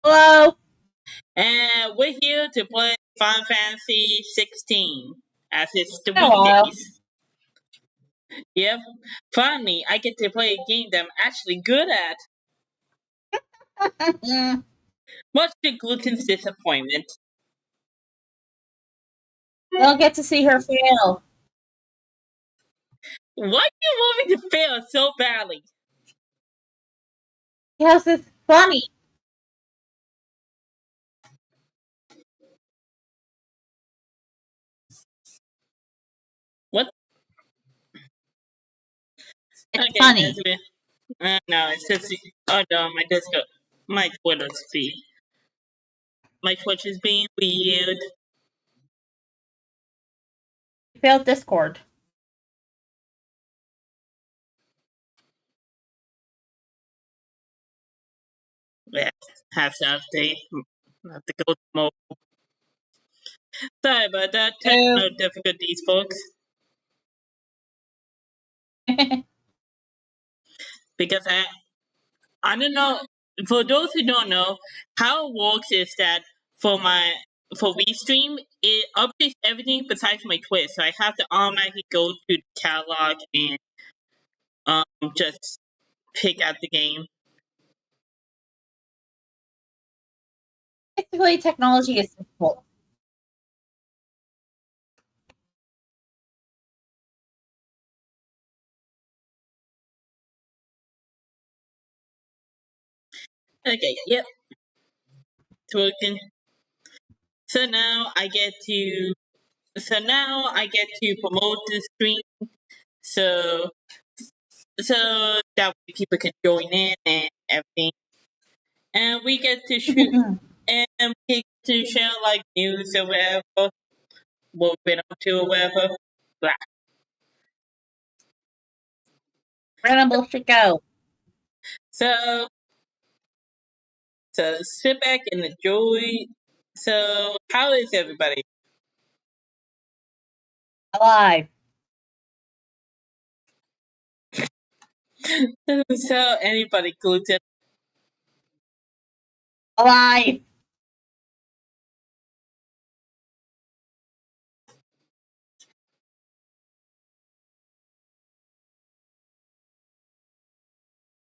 Hello. And we're here to play Final Fantasy 16 as it's the Hello. weekdays. Yep, finally I get to play a game that I'm actually good at. Much to Gluten's disappointment. You'll get to see her fail. Why do you want me to fail so badly? Because it's funny. What? It's Okay, funny. that's it. No, it's just no, my Discord, my Twitter's feed. My Twitch is being weird. You failed Discord. Yeah, have to update. Have to go to mobile. Sorry about that. Technical difficulties, folks. Because I don't know. For those who don't know, how it works is that for WeStream, it updates everything besides my Twitch. So I have to automatically go to the catalog and just pick out the game. Basically, technology is simple. Okay, yep. It's working. So now I get to promote the stream. So that way people can join in and everything. And we get to shoot and we get to share like news or whatever, what we've been up to or whatever. Blah. Random bullshit go. So sit back and enjoy. So how is everybody? Alive. So anybody gluten? Alive.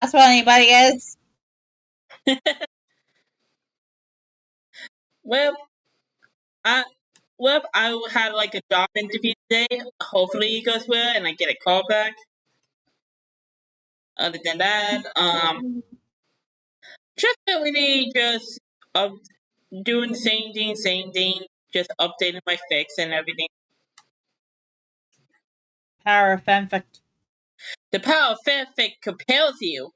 That's what anybody is. Well, I had like a job interview today. Hopefully it goes well and I get a call back. Other than that, just really just doing the same thing, just updating my fix and everything. Power of fanfic. The power of fanfic compels you.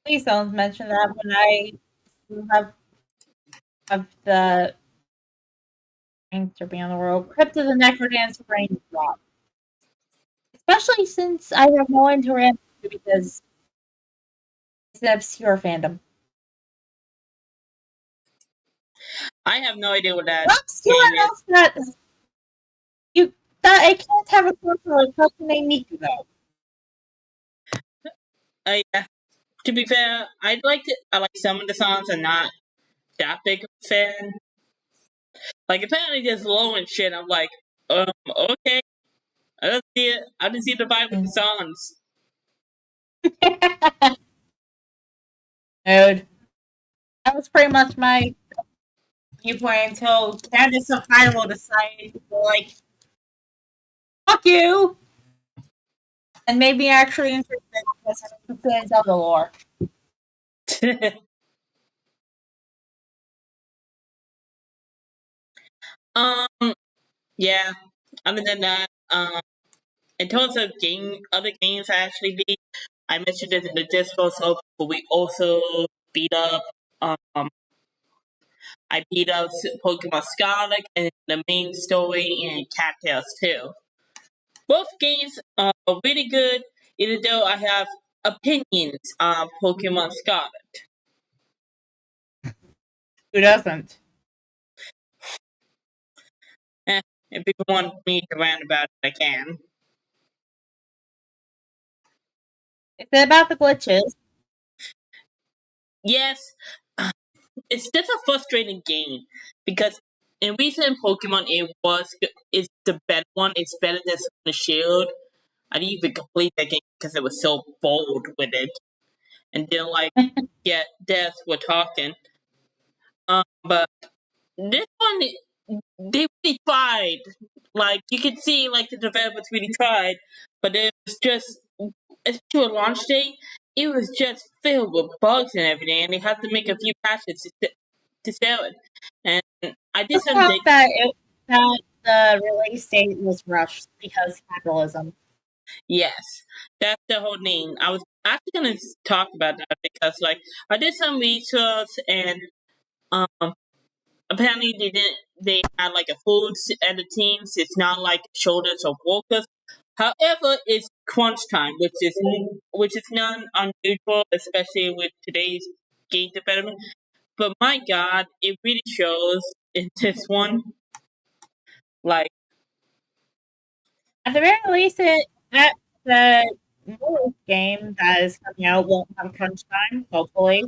Please don't mention that when I have the to be on the world. Crypt of the Necrodancer brain drop. Especially since I have no interaction because it's an obscure fandom. I have no idea what that obscure enough that I can't have a person named Niku though. To be fair, I like some of the songs. I'm not that big of a fan. Like apparently there's low and shit. I'm like, okay. I don't see it. I didn't see the vibe with the songs. Dude. That was pretty much my viewpoint until Candace of Hyrule decided to go like, fuck you! And made me actually interested because I'm fans of the lore. Yeah. Other than that, in terms of other games I actually beat, I mentioned it in the Discord, so but we also beat up. I beat up Pokemon Scarlet and the main story and Cattails too. Both games are really good, even though I have opinions on Pokemon Scarlet. Who doesn't? If people want me to rant about it, I can. Is it about the glitches? Yes, it's just a frustrating game because in recent Pokemon it's the better one. It's better than Sword and Shield. I didn't even complete that game because it was so bold with it, and then like yeah, Death were talking. But this one they really tried. Like you can see, like the developers really tried, but it was just to a launch date. It was just filled with bugs and everything, and they had to make a few patches to sell it. And I did Let's some talk that the release date was rushed because capitalism. Yes, that's the whole thing. I was actually gonna talk about that because, like, I did some research and um, apparently they didn't. They had like a full set of teams. It's not like shoulders of workers. However, it's crunch time, which is not unusual, especially with today's game development. But my God, it really shows in this one. Like, At the very least, the newest game that is coming out won't have crunch time, hopefully.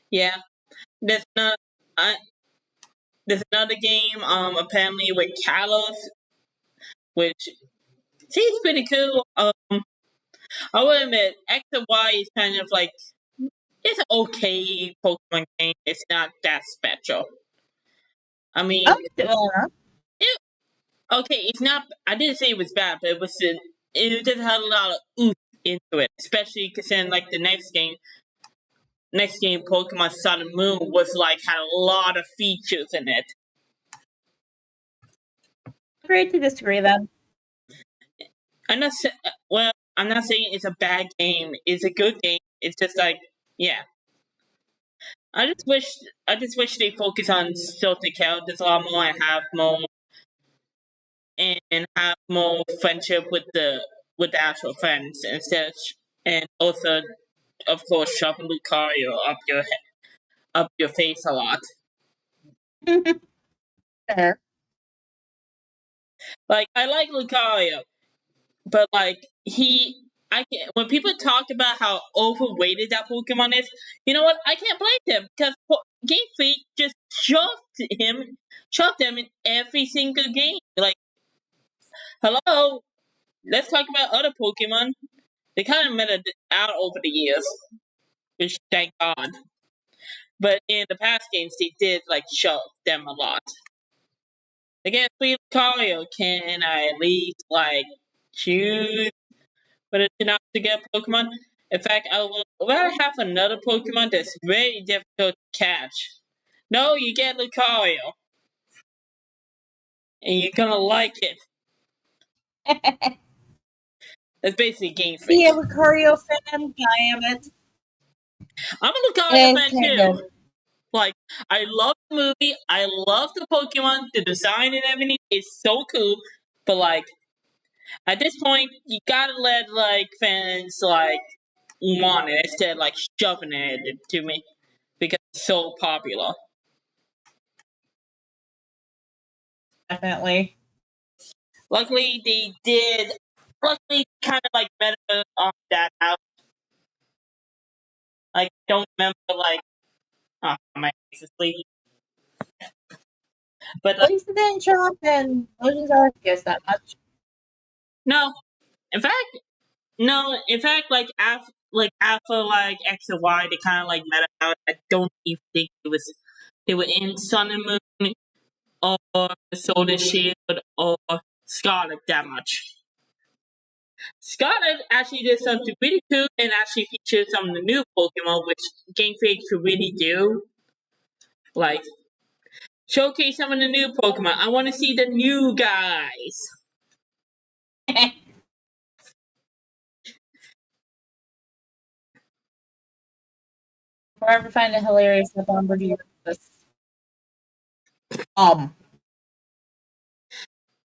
yeah, there's not. There's another game, apparently with Kalos, which seems pretty cool. I will admit, X and Y is kind of like it's an okay Pokemon game. It's not that special. I mean, okay, it's not. I didn't say it was bad, but it just had a lot of oomph into it, especially considering like the next game, Pokemon Sun and Moon was like had a lot of features in it. Agree to disagree then. I'm not saying it's a bad game. It's a good game. It's just like, yeah. I just wish they focus on social characters a lot more and have more friendship with the actual friends instead, and also of course shoving Lucario up your face a lot. Fair. Like I like Lucario, but like when people talk about how overrated that Pokemon is, you know what? I can't blame them because Game Freak just shoved them in every single game. Like, hello, let's talk about other Pokemon. They kind of met out over the years, which thank God. But in the past games, they did like shove them a lot. Against Lucario, can I at least like choose whether to not to get Pokemon? In fact, I would rather have another Pokemon that's very difficult to catch. No, you get Lucario. And you're gonna like it. That's basically Game Freak. Be a Lucario fan, damn it. I'm a Lucario fan too. Like, I love the movie, I love the Pokemon, the design and everything is so cool, but like, at this point, you gotta let like fans like want it instead of like shoving it to me because it's so popular. Definitely. Luckily, they did. Luckily, kind of like better off that out. Like, don't remember like, oh, my face is sleepy. But At least it didn't show up in Legends Arceus that much. no, in fact, like after like X and Y, they kind of like met out. I don't even think they were in Sun and Moon or Sword and Shield or Scarlet that much. Scarlet actually did something really cool and actually featured some of the new Pokemon, which Game Freak should really do. Like, showcase some of the new Pokemon. I want to see the new guys. Forever find it hilarious that Bombardier this.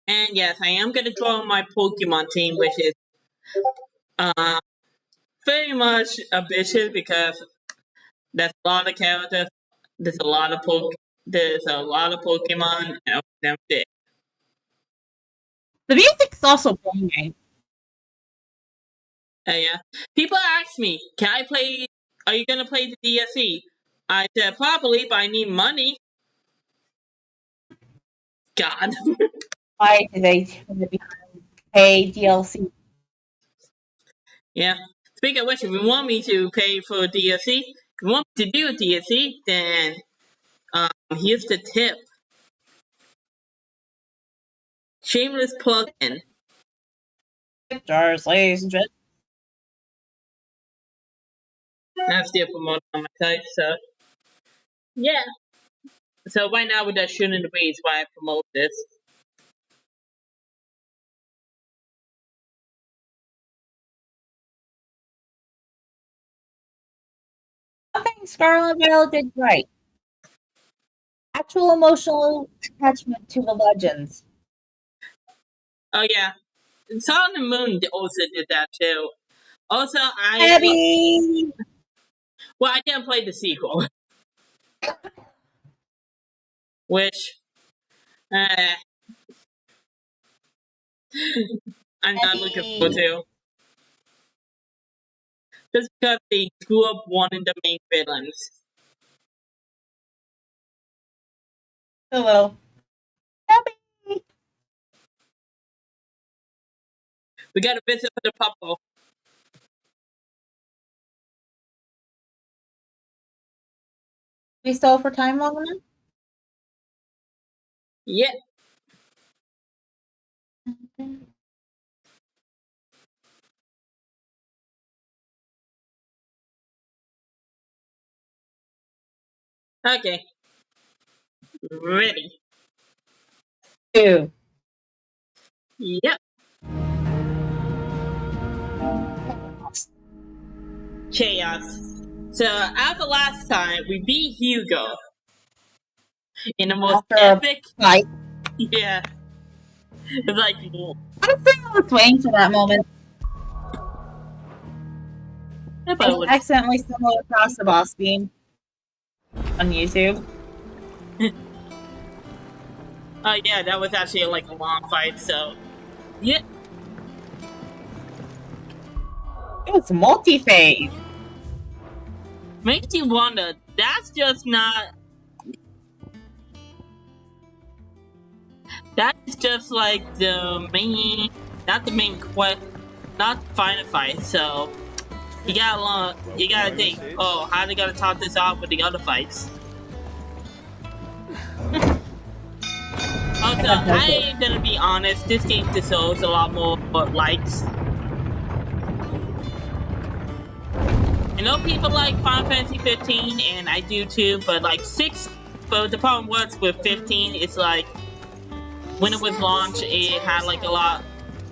And yes, I am gonna draw my Pokemon team, which is very much ambitious because there's a lot of characters, there's a lot of Pokemon, and them big. The music's also banging. Yeah. People ask me, "Can I play? Are you gonna play the DSC?" I said probably, but I need money. God. Why do they pay DLC? Yeah. Speaking of which, if you want me to pay for DSC, if you want me to do DSC, then here's the tip. Shameless plug-in. Stars, ladies and gentlemen. I'm still promoting on my site, so yeah. So right now we're just shooting the breeze while I promote this. Nothing Scarlet Vale did right. Actual emotional attachment to the legends. Oh yeah. Sun and Moon also did that too. Also, Abby! I didn't play the sequel, which I'm not looking forward to. Just because they grew up wanting the main villains. Hello. Abby! We got a visit for the couple. We stole for time long enough? Yeah. Okay. Ready. 2. Yep. Chaos. So after last time, we beat Hugo in the most After epic fight. Yeah. It's like Honestly, I was waiting for that moment. I accidentally stumbled across the boss beam on YouTube. Oh yeah, that was actually like a long fight, so yeah. It was multi-phase. Makes you wonder, that's just not that's just like the main not the main quest not the final fight, so you gotta think, oh, how they gotta top this off with the other fights. Also, I'm gonna be honest, this game deserves a lot more likes. I know people like Final Fantasy 15, and I do too, but like 6, but the problem was with 15, it's like, when it was launched, it had like a lot,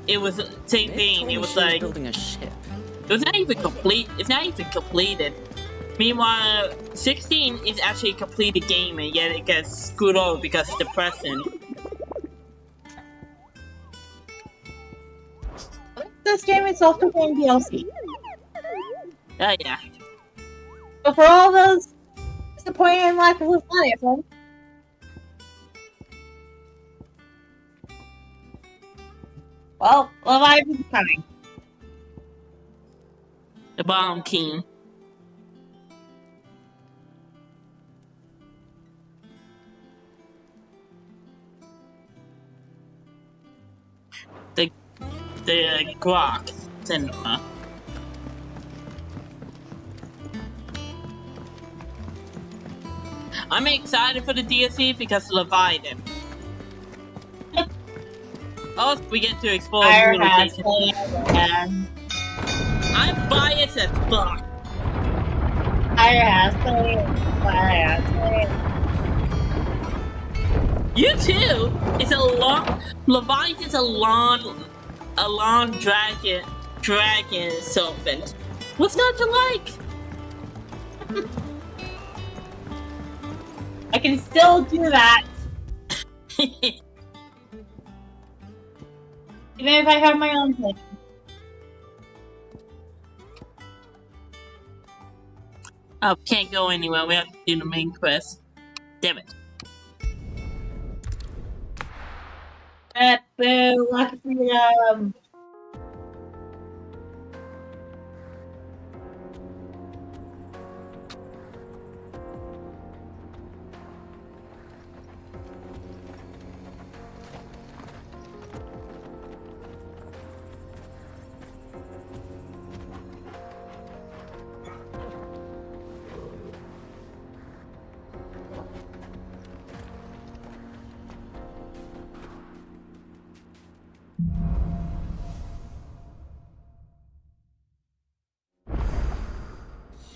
it was the same thing, it was like, building a ship. it was not even complete, it's not even completed. Meanwhile, 16 is actually a completed game, and yet it gets screwed over because it's depressing. This game is self-contained DLC. Yeah. But for all those disappointing and lack of Leviathan, well, Leviathan's coming. The Bomb King. The Grok Cinema. I'm excited for the DLC because of Leviathan. Also, we get to explore Fire new locations. and I'm biased as fuck. You too. It's a long. Leviathan's a long dragon serpent. What's not to like? I can still do that, even if I have my own thing. Oh, can't go anywhere. We have to do the main quest. Damn it. Boo, Lucky Freedom.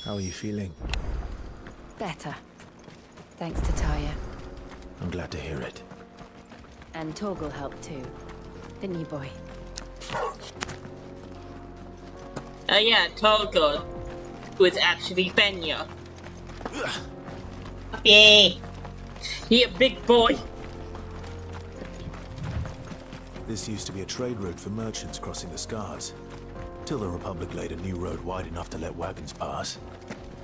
How are you feeling? Better. Thanks to Taya. I'm glad to hear it. And Torgal helped too. Didn't you, boy? Yeah, Torgal, who is actually Fenya. Yay! He a big boy. This used to be a trade route for merchants crossing the Scars. Till the Republic laid a new road wide enough to let wagons pass.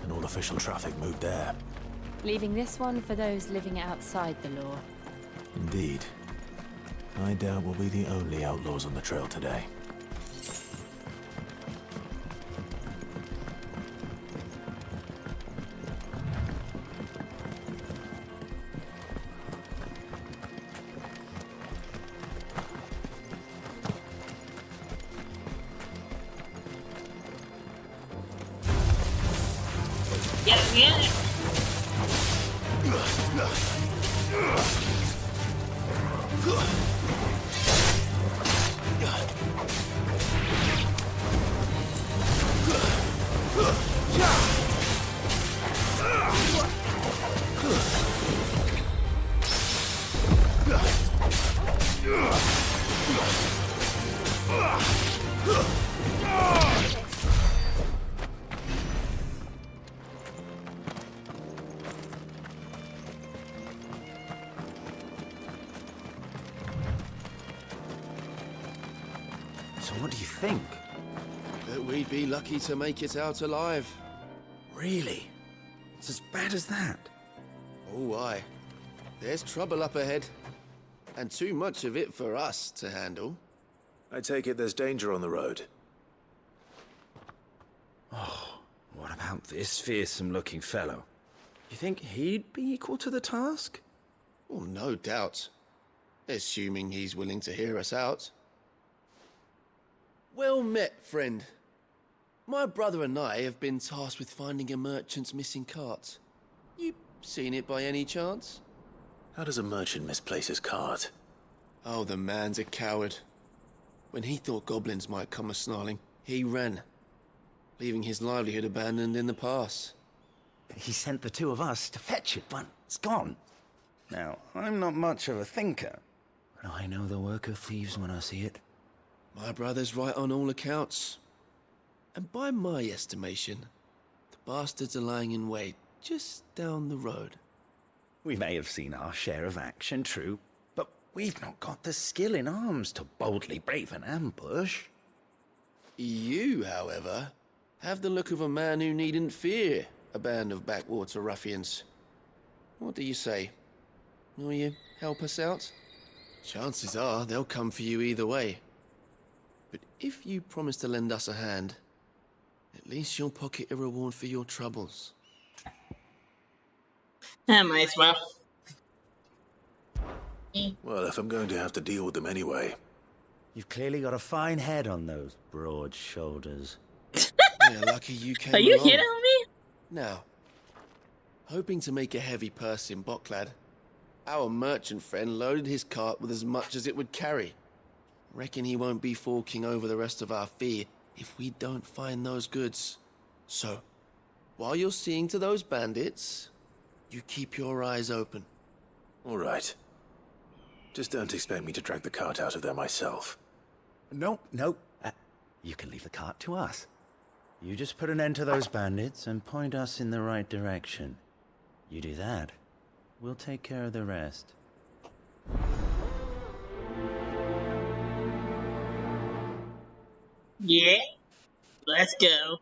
And all official traffic moved there. Leaving this one for those living outside the law. Indeed. I doubt we'll be the only outlaws on the trail today. Yeah. So what do you think? That we'd be lucky to make it out alive. Really? It's as bad as that? Oh, aye. There's trouble up ahead. And too much of it for us to handle. I take it there's danger on the road. What about this fearsome-looking fellow? You think he'd be equal to the task? Well, no doubt. Assuming he's willing to hear us out. Well met, friend. My brother and I have been tasked with finding a merchant's missing cart. You seen it by any chance? How does a merchant misplace his cart? Oh, the man's a coward. When he thought goblins might come a-snarling, he ran, leaving his livelihood abandoned in the pass. He sent the two of us to fetch it, but it's gone. Now, I'm not much of a thinker, but I know the work of thieves when I see it. My brother's right on all accounts. And by my estimation, the bastards are lying in wait just down the road. We may have seen our share of action, true, but we've not got the skill in arms to boldly brave an ambush. You, however, have the look of a man who needn't fear a band of backwater ruffians. What do you say? Will you help us out? Chances are they'll come for you either way. But if you promise to lend us a hand, at least you'll pocket a reward for your troubles. I might as well. Well, if I'm going to have to deal with them anyway. You've clearly got a fine head on those broad shoulders. We're lucky you came Are you along. hitting on me? Now, hoping to make a heavy purse in Boklad, our merchant friend loaded his cart with as much as it would carry. Reckon he won't be forking over the rest of our fee if we don't find those goods. So, while you're seeing to those bandits, you keep your eyes open. All right. Just don't expect me to drag the cart out of there myself. No. You can leave the cart to us. You just put an end to those bandits and point us in the right direction. You do that, we'll take care of the rest. Yeah. Let's go.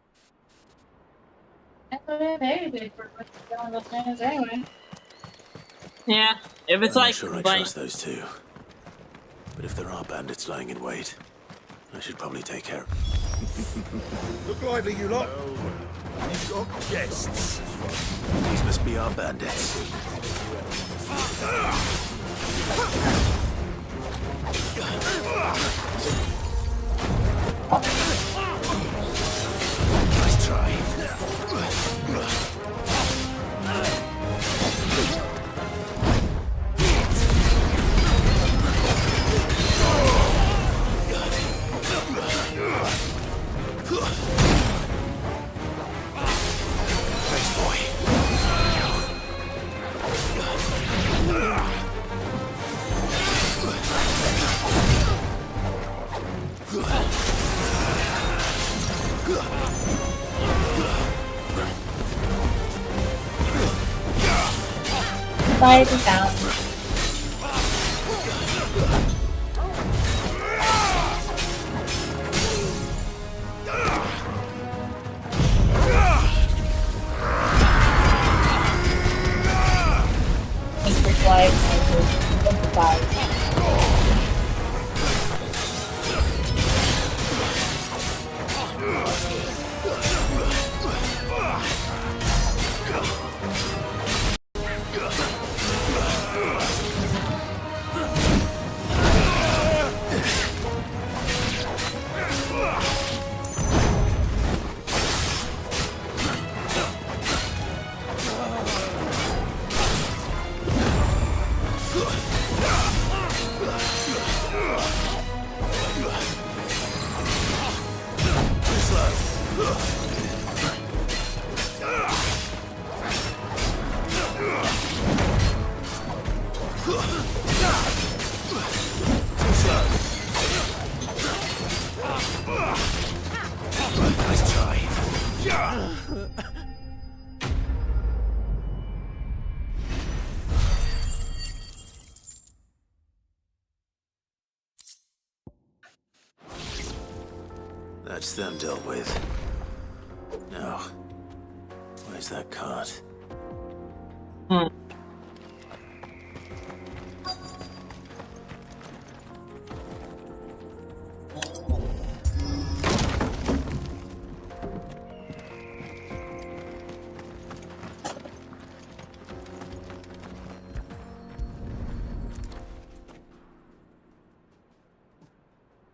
Yeah, if it's I'm like, not sure I like trust those two. But if there are bandits lying in wait, I should probably take care. Look lively, you lot. You've got guests. These must be our bandits. Nice try. Slide it down. Thanks for slide. Nice try. That's them dealt with. Now, where's that cart?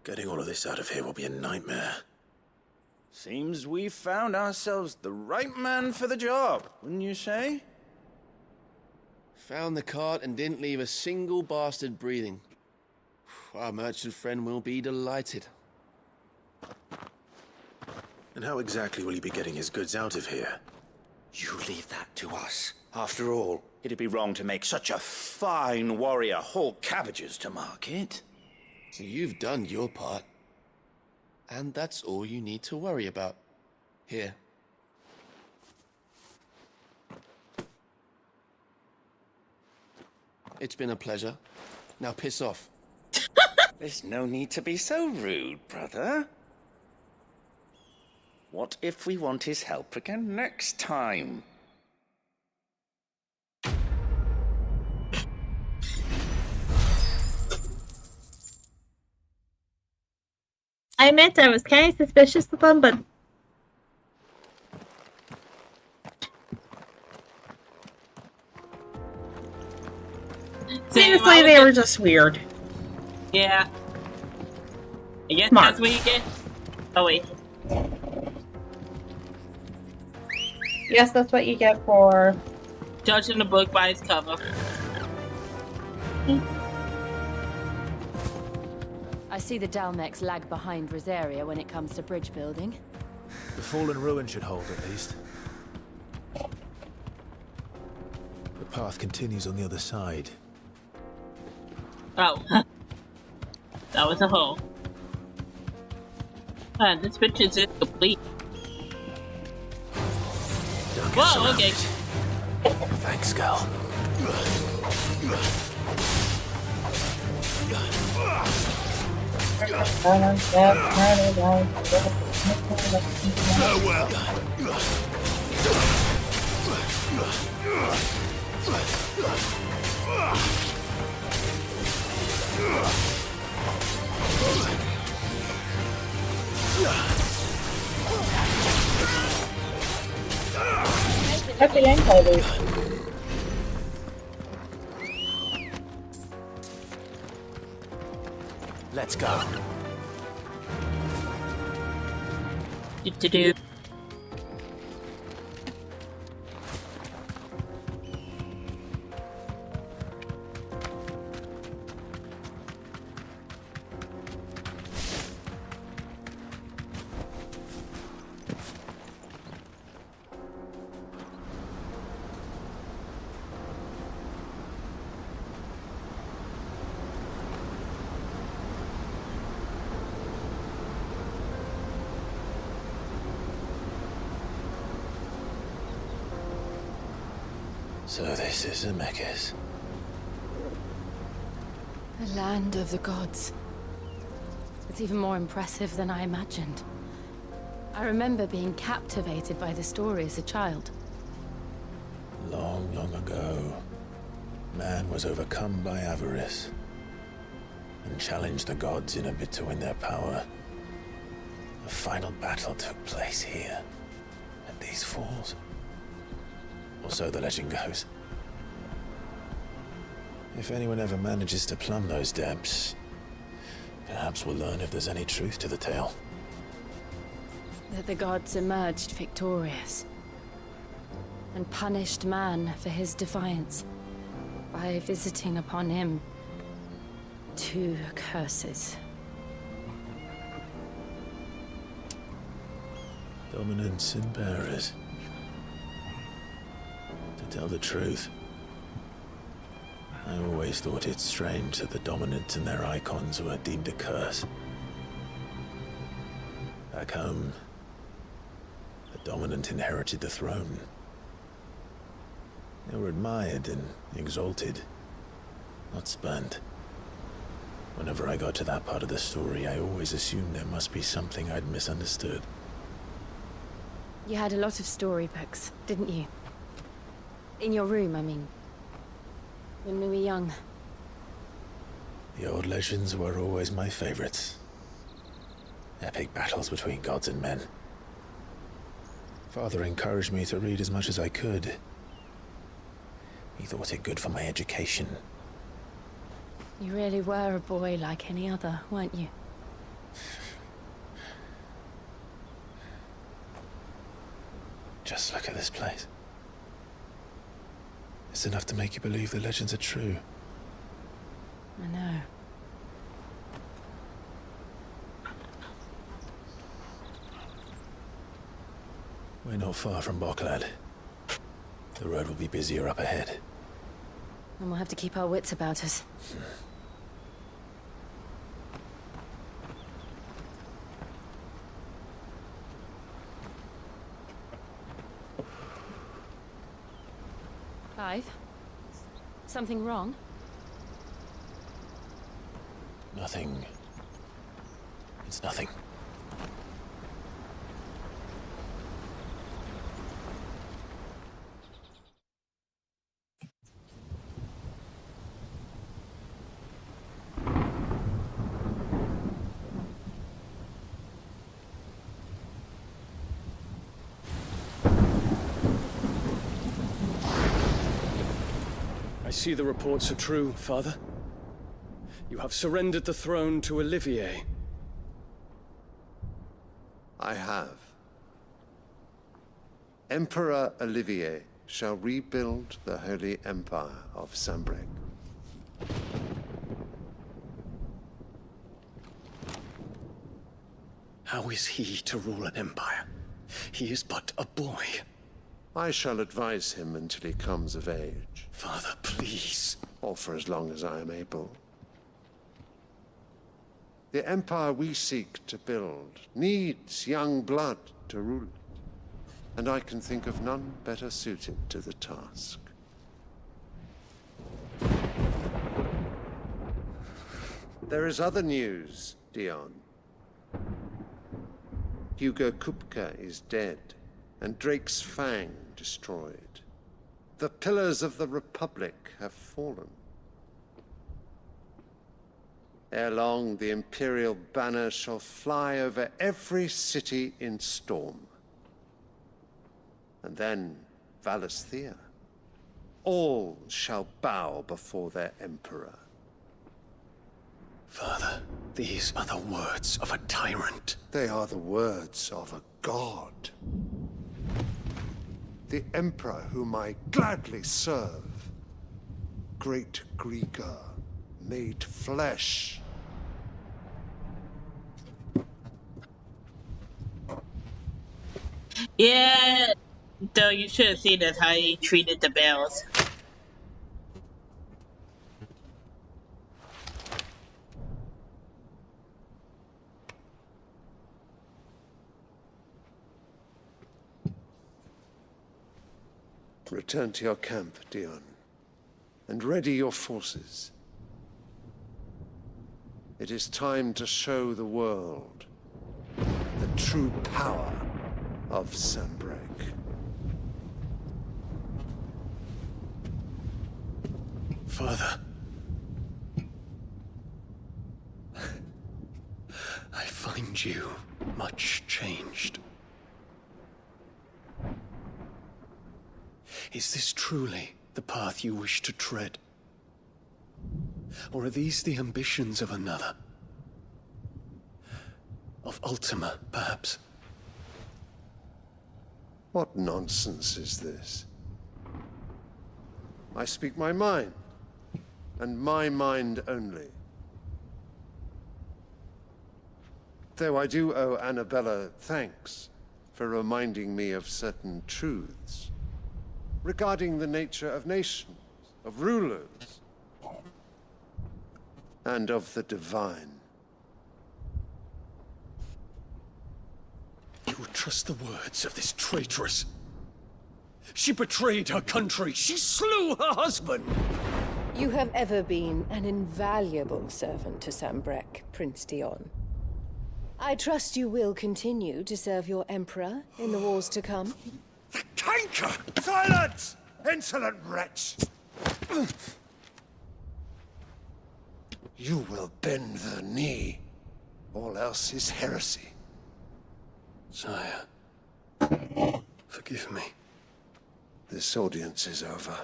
Getting all of this out of here will be a nightmare. Seems we found ourselves the right man for the job, wouldn't you say? Found the cart and didn't leave a single bastard breathing. Our merchant friend will be delighted. And how exactly will he be getting his goods out of here? You leave that to us. After all, it'd be wrong to make such a fine warrior haul cabbages to market. You've done your part. And that's all you need to worry about. Here. It's been a pleasure. Now piss off. There's no need to be so rude, brother. What if we want his help again next time? I admit I was kind of suspicious of them, but seriously, they were just weird. Yeah. I guess Smart. that's what you get. Oh wait. Yes, that's what you get for. Judging the book by its cover. I see the Dalmex lag behind Rosaria when it comes to bridge building. The fallen ruin should hold, at least. The path continues on the other side. Oh. That was a hole. Man, this bitch is incomplete. Don't get Whoa, okay. surrounded. Thanks, Gal. Farewell. At the ankle, dude. Let's go. Do. So this is Zemeckis. The land of the gods. It's even more impressive than I imagined. I remember being captivated by the story as a child. Long, long ago, man was overcome by avarice and challenged the gods in a bid to win their power. A final battle took place here, at these falls. Or so the legend goes. If anyone ever manages to plumb those depths, perhaps we'll learn if there's any truth to the tale. That the gods emerged victorious and punished man for his defiance by visiting upon him 2 curses. Dominants and bearers. To tell the truth, I always thought it strange that the dominants and their icons were deemed a curse. Back home, the dominant inherited the throne. They were admired and exalted, not spurned. Whenever I got to that part of the story, I always assumed there must be something I'd misunderstood. You had a lot of storybooks, didn't you? In your room, I mean. When we were young. The old legends were always my favorites. Epic battles between gods and men. Father encouraged me to read as much as I could. He thought it good for my education. You really were a boy like any other, weren't you? Just look at this place. It's enough to make you believe the legends are true. I know. We're not far from Boklad. The road will be busier up ahead. And we'll have to keep our wits about us. Clive? Something wrong? Nothing. It's nothing. I see the reports are true, Father. You have surrendered the throne to Olivier. I have. Emperor Olivier shall rebuild the Holy Empire of Sanbreque. How is he to rule an empire? He is but a boy. I shall advise him until he comes of age, Father, please. or for as long as I am able. The empire we seek to build needs young blood to rule it, and I can think of none better suited to the task. There is other news, Dion. Hugo Kupka is dead, and Drake's Fang destroyed. The pillars of the Republic have fallen. Ere long, the Imperial banner shall fly over every city in Storm. And then Valisthea. All shall bow before their Emperor. Father, these are the words of a tyrant. They are the words of a god. The Emperor whom I gladly serve. Great Greagor, made flesh. Yeah, though you should have seen us how he treated the bells. Return to your camp, Dion, and ready your forces. It is time to show the world the true power of Sanbreque. Father. I find you much changed. Is this truly the path you wish to tread? Or are these the ambitions of another? Of Ultima, perhaps? What nonsense is this? I speak my mind, and my mind only. Though I do owe Annabella thanks for reminding me of certain truths regarding the nature of nations, of rulers, and of the divine. You would trust the words of this traitress? She betrayed her country. She slew her husband. You have ever been an invaluable servant to Sanbreque, Prince Dion. I trust you will continue to serve your Emperor in the wars to come. The canker! Silence! Insolent wretch! You will bend the knee. All else is heresy. Sire, forgive me. This audience is over.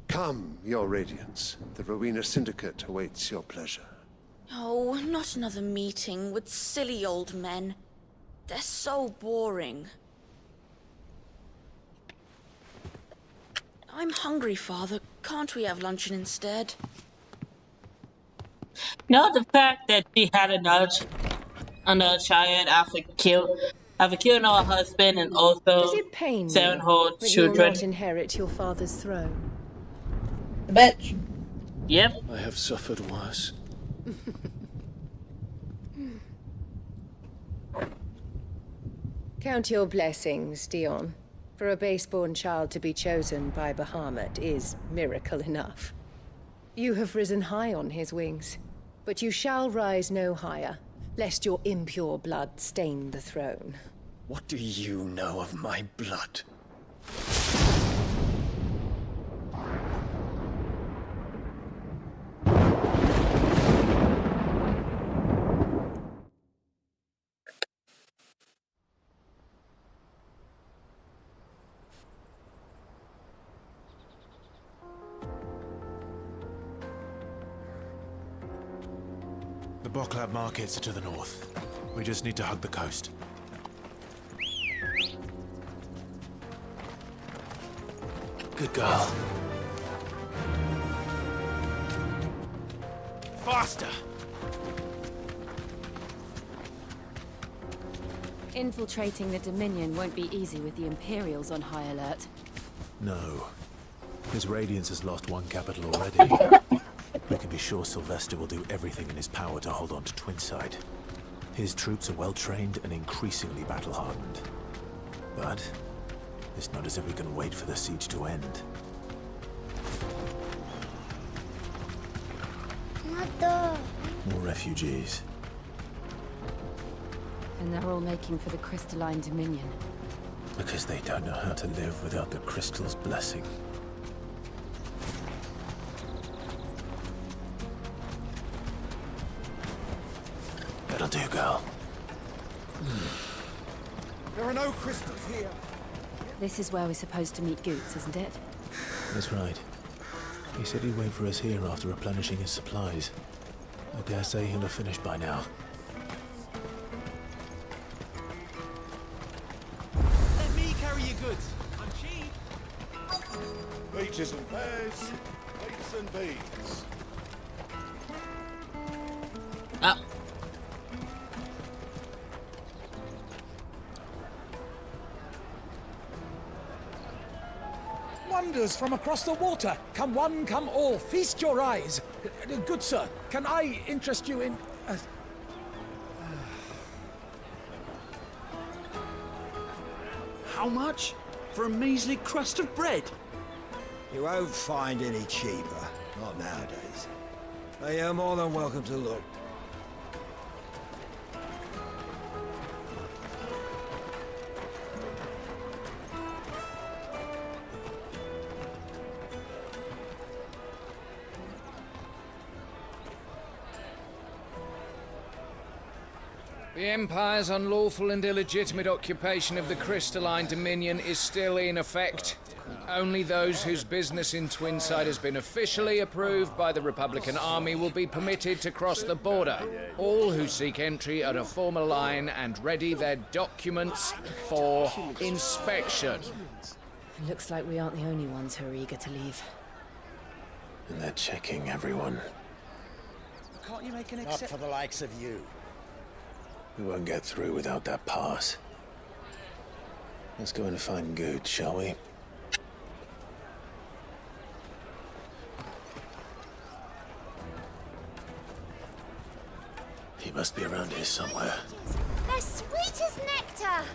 Come, your Radiance. The Rowena Syndicate awaits your pleasure. Oh, not another meeting with silly old men. They're so boring. I'm hungry, Father. Can't we have luncheon instead? No, the fact that she had another child after killing her husband and also Does it pain 7 you whole that you will children. not inherit your father's throne? Bitch. Yep. I have suffered worse. Count your blessings, Dion. For a base-born child to be chosen by Bahamut is miracle enough. You have risen high on his wings, but you shall rise no higher, lest your impure blood stain the throne. What do you know of my blood? The Boklab markets are to the north. We just need to hug the coast. Good girl. Faster! Infiltrating the Dominion won't be easy with the Imperials on high alert. No. His Radiance has lost one capital already. We can be sure Sylvester will do everything in his power to hold on to Twinside. His troops are well-trained and increasingly battle-hardened. But it's not as if we can wait for the siege to end. Mother. More refugees. And they're all making for the Crystalline Dominion. Because they don't know how to live without the Crystal's blessing. That'll do, girl. There are no crystals here. This is where we're supposed to meet Goots, isn't it? That's right. He said he'd wait for us here after replenishing his supplies. I dare say he'll have finished by now. Let me carry your goods. I'm cheap. Peaches and pears, beets and beans. Oh. Wonders from across the water. Come one, come all. Feast your eyes. Good sir, can I interest you in... How much? for a measly crust of bread. You won't find any cheaper. Not nowadays. But you're more than welcome to look. The Empire's unlawful and illegitimate occupation of the Crystalline Dominion is still in effect. Only those whose business in Twinside has been officially approved by the Republican Army will be permitted to cross the border. All who seek entry are to form a line and ready their documents for inspection. It looks like we aren't the only ones who are eager to leave. And they're checking everyone. Can't you make an Not for the likes of you. We won't get through without that pass. Let's go and find Good, shall we? He must be around here somewhere. They're sweet as nectar!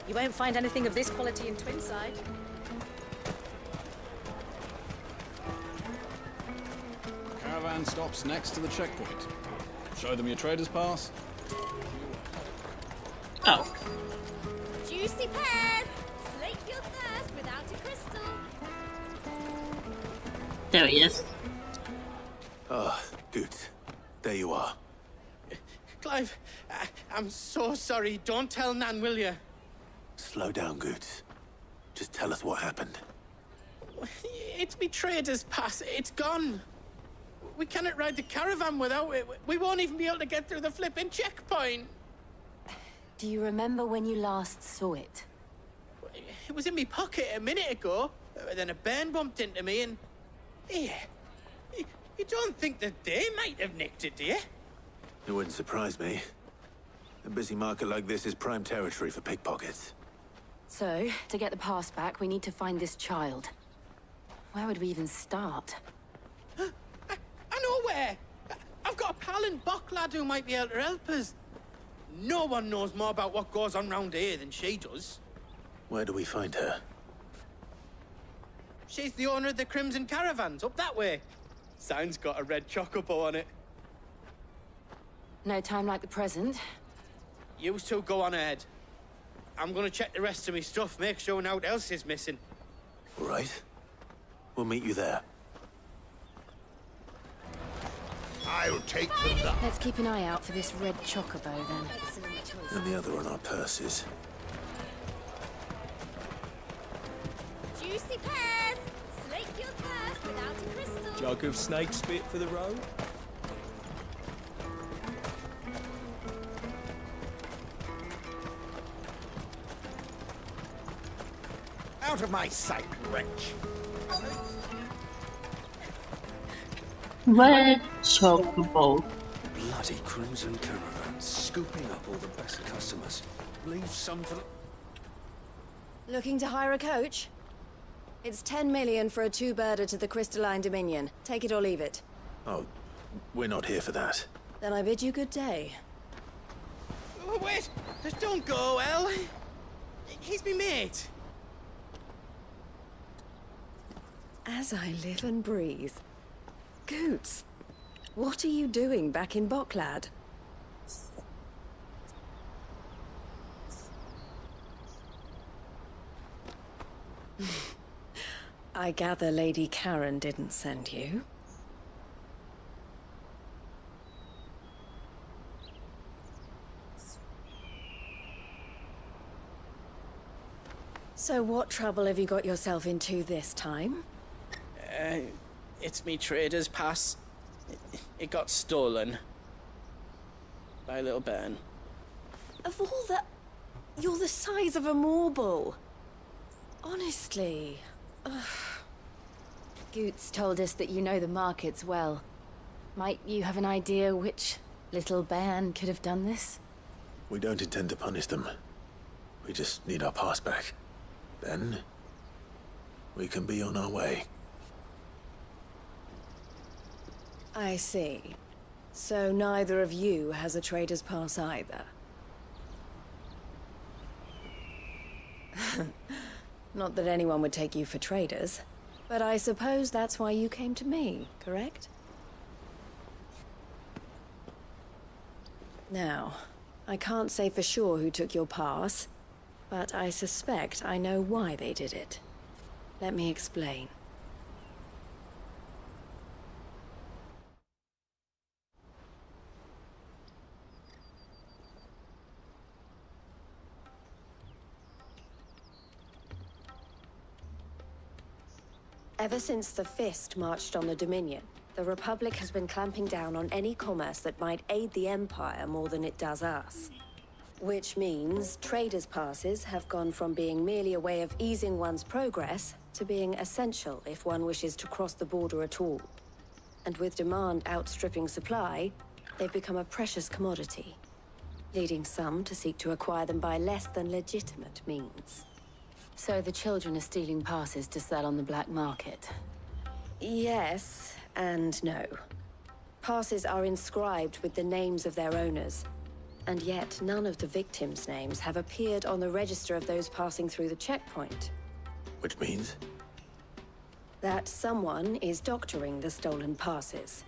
You won't find anything of this quality in Twinside. Caravan stops next to the checkpoint. Show them your trader's pass. Oh. Juicy pears! Slake your thirst without a crystal. There he is. Ah, Good. There you are. Clive, I'm so sorry. Don't tell Nan, will you? Slow down, Good. Just tell us what happened. It's me trader's pass. It's gone. We cannot ride the caravan without it. We won't even be able to get through the flipping checkpoint. Do you remember when you last saw it? It was in my pocket a minute ago. Then a bairn bumped into me and... Yeah. You don't think that they might have nicked it, do you? It wouldn't surprise me. A busy market like this is prime territory for pickpockets. So, to get the pass back, we need to find this child. Where would we even start? I know where! I've got a pal in Bock lad who might be able to help us. No one knows more about what goes on round here than she does. Where do we find her? She's the owner of the Crimson Caravans, up that way. Sign's got a red chocobo on it. No time like the present. You two go on ahead. I'm gonna check the rest of my stuff, make sure no one else is missing. All right. We'll meet you there. I'll take them. Let's keep an eye out for this red chocobo, then. And the other on our purses. Juicy pears! Slake your thirst without a crystal. Jug of snake spit for the road. Out of my sight, wretch! Red chocobo. Bloody Crimson Caravan, scooping up all the best customers. Leave some for... Looking to hire a coach? It's 10 million for a two-birder to the Crystalline Dominion. Take it or leave it. Oh, we're not here for that. Then I bid you good day. Oh, wait! Don't go, El. He's me mate. As I live and breathe. Goots, what are you doing back in Bocklad? I gather Lady Karen didn't send you. So what trouble have you got yourself into this time? It's me trader's pass. It got stolen. By a little bairn. Of all the... You're the size of a marble. Honestly. Ugh. Goots told us that you know the markets well. Might you have an idea which little bairn could have done this? We don't intend to punish them. We just need our pass back. Then, we can be on our way. I see. So neither of you has a trader's pass either. Not that anyone would take you for traitors, but I suppose that's why you came to me, correct? Now, I can't say for sure who took your pass, but I suspect I know why they did it. Let me explain. Ever since the Fist marched on the Dominion, the Republic has been clamping down on any commerce that might aid the Empire more than it does us. Which means traders' passes have gone from being merely a way of easing one's progress to being essential if one wishes to cross the border at all. And with demand outstripping supply, they've become a precious commodity, leading some to seek to acquire them by less than legitimate means. So the children are stealing passes to sell on the black market? Yes, and no. Passes are inscribed with the names of their owners, and yet none of the victims' names have appeared on the register of those passing through the checkpoint. Which means? That someone is doctoring the stolen passes.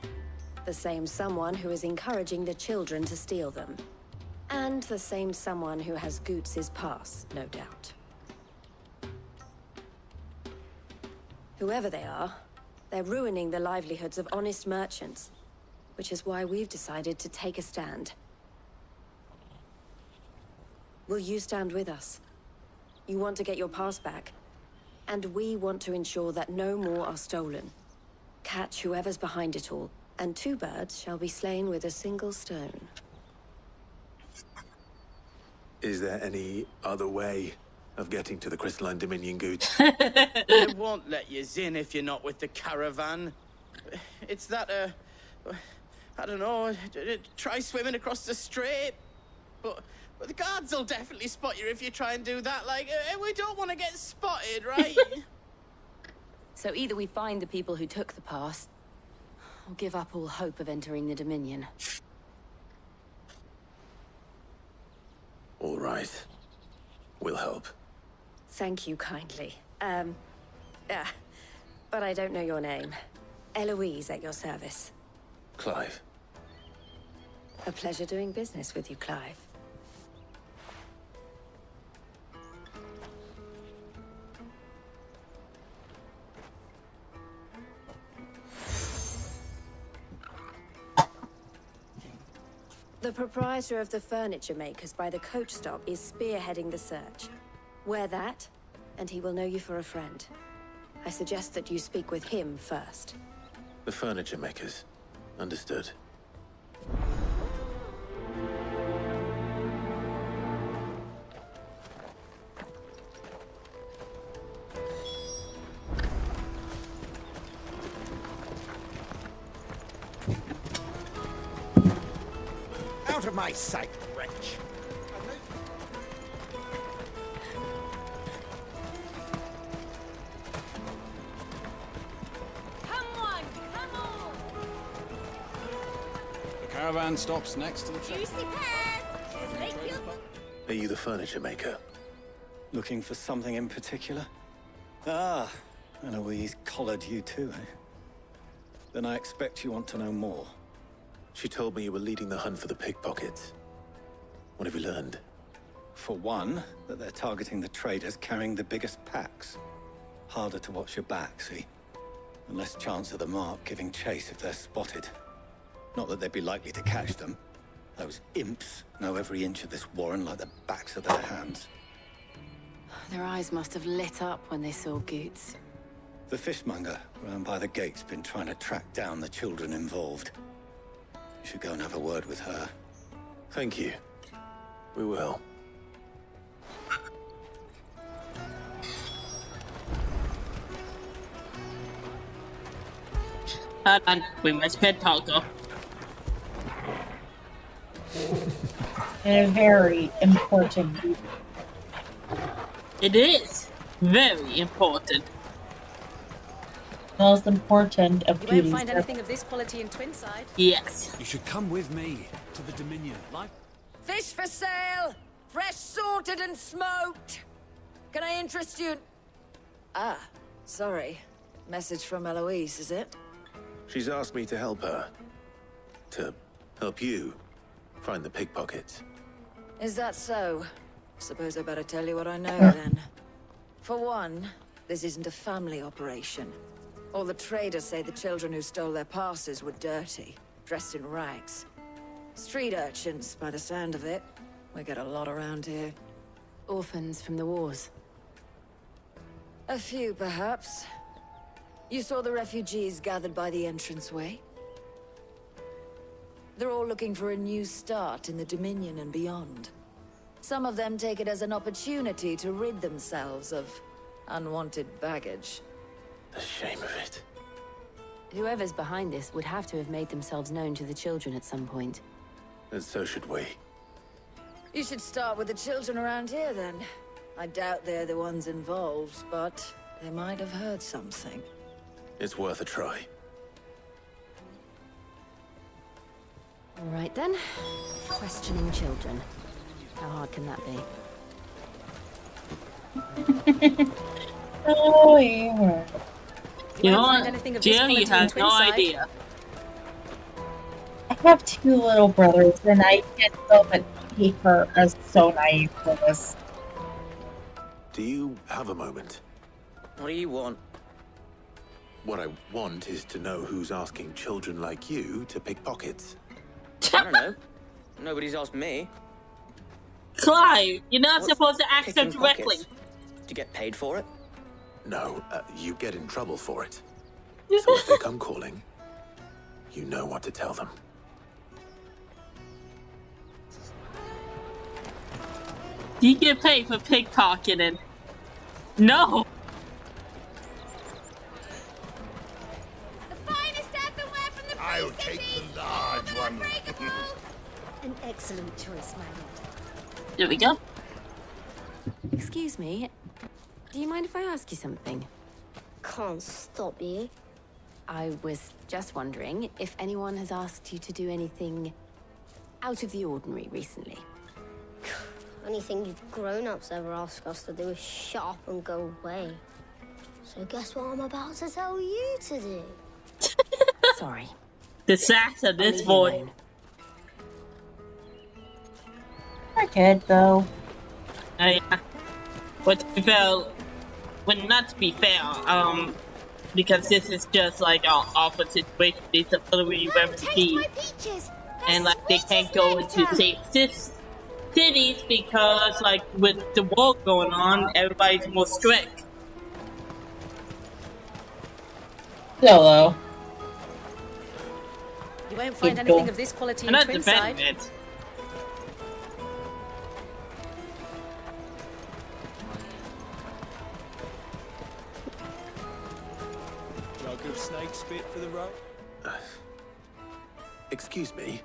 The same someone who is encouraging the children to steal them. And the same someone who has Goots's pass, no doubt. Whoever they are, they're ruining the livelihoods of honest merchants, which is why we've decided to take a stand. Will you stand with us? You want to get your pass back, and we want to ensure that no more are stolen. Catch whoever's behind it all, and two birds shall be slain with a single stone. Is there any other way of getting to the Crystalline Dominion, Goots? They won't let you in if you're not with the caravan. It's that, I don't know, try swimming across the strait. But the guards will definitely spot you if you try and do that. Like, we don't want to get spotted, right? So either we find the people who took the pass, or give up all hope of entering the Dominion. All right. We'll help. Thank you kindly. But I don't know your name. Eloise at your service. Clive. A pleasure doing business with you, Clive. The proprietor of the furniture makers by the coach stop is spearheading the search. Wear that, and he will know you for a friend. I suggest that you speak with him first. The furniture makers. Understood. Out of my sight, wretch! The caravan stops next to the checkpoint. Juicy pears! Slate your... Are you the furniture maker? Looking for something in particular? Ah, Eloise collared you too, eh? Then I expect you want to know more. She told me you were leading the hunt for the pickpockets. What have you learned? For one, that they're targeting the traders carrying the biggest packs. Harder to watch your back, see? And less chance of the mark giving chase if they're spotted. Not that they'd be likely to catch them. Those imps know every inch of this warren like the backs of their hands. Their eyes must have lit up when they saw Goots. The fishmonger round by the gate's been trying to track down the children involved. You should go and have a word with her. Thank you. We will. Hold on, we must pet Taco. A very important. It is very important. Most important of You won't duties. find anything of this quality in Twinside. Yes. You should come with me to the Dominion. Like Fish for sale! Fresh sorted and smoked! Can I interest you? Ah, sorry. Message from Eloise, is it? She's asked me to help her. To help you find the pickpockets. Is that so? Suppose I better tell you what I know then. For one, this isn't a family operation. All the traders say the children who stole their passes were dirty, dressed in rags. Street urchins, by the sound of it. We get a lot around here. Orphans from the wars. A few, perhaps. You saw the refugees gathered by the entranceway? They're all looking for a new start in the Dominion and beyond. Some of them take it as an opportunity to rid themselves of unwanted baggage. The shame of it. Whoever's behind this would have to have made themselves known to the children at some point. And so should we. You should start with the children around here, then. I doubt they're the ones involved, but they might have heard something. It's worth a try. All right, then. Questioning children. How hard can that be? Oh, yeah. You know what? Jill, you have no idea. I have 2 little brothers, and I can't help but hate her as so naive for this. Do you have a moment? What do you want? What I want is to know who's asking children like you to pick pockets. I don't know. Nobody's asked me. Clive, you're not What's supposed to ask them picking directly. pockets? Do you get paid for it? No, you get in trouble for it. So if they come calling, you know what to tell them. Do you get paid for pickpocketing? No! I'll take the large one. An excellent choice, my lord. There we go. Excuse me. Do you mind if I ask you something? Can't stop you. I was just wondering if anyone has asked you to do anything out of the ordinary recently. Anything you grown-ups ever ask us to do is shut up and go away. So guess what I'm about to tell you to do? Sorry. The sax of this boy. They're good, though. Yeah. But to be fair, well, not to be fair, because this is just like an awful situation. It's a literally refugee, and like they can't go into safe cities because, like, with the war going on, everybody's more strict. Solo. You won't find anything of this quality in I'm not Twinside. defending it. Jug of snake spit for the rope? Excuse me?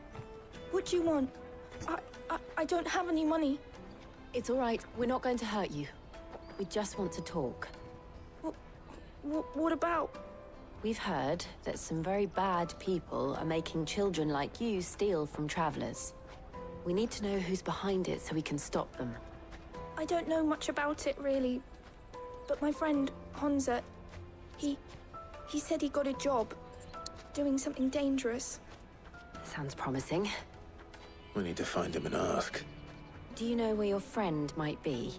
What do you want? I don't have any money. It's all right. We're not going to hurt you. We just want to talk. What about? We've heard that some very bad people are making children like you steal from travelers. We need to know who's behind it so we can stop them. I don't know much about it, really. But my friend, Honza, he said he got a job doing something dangerous. Sounds promising. We need to find him and ask. Do you know where your friend might be?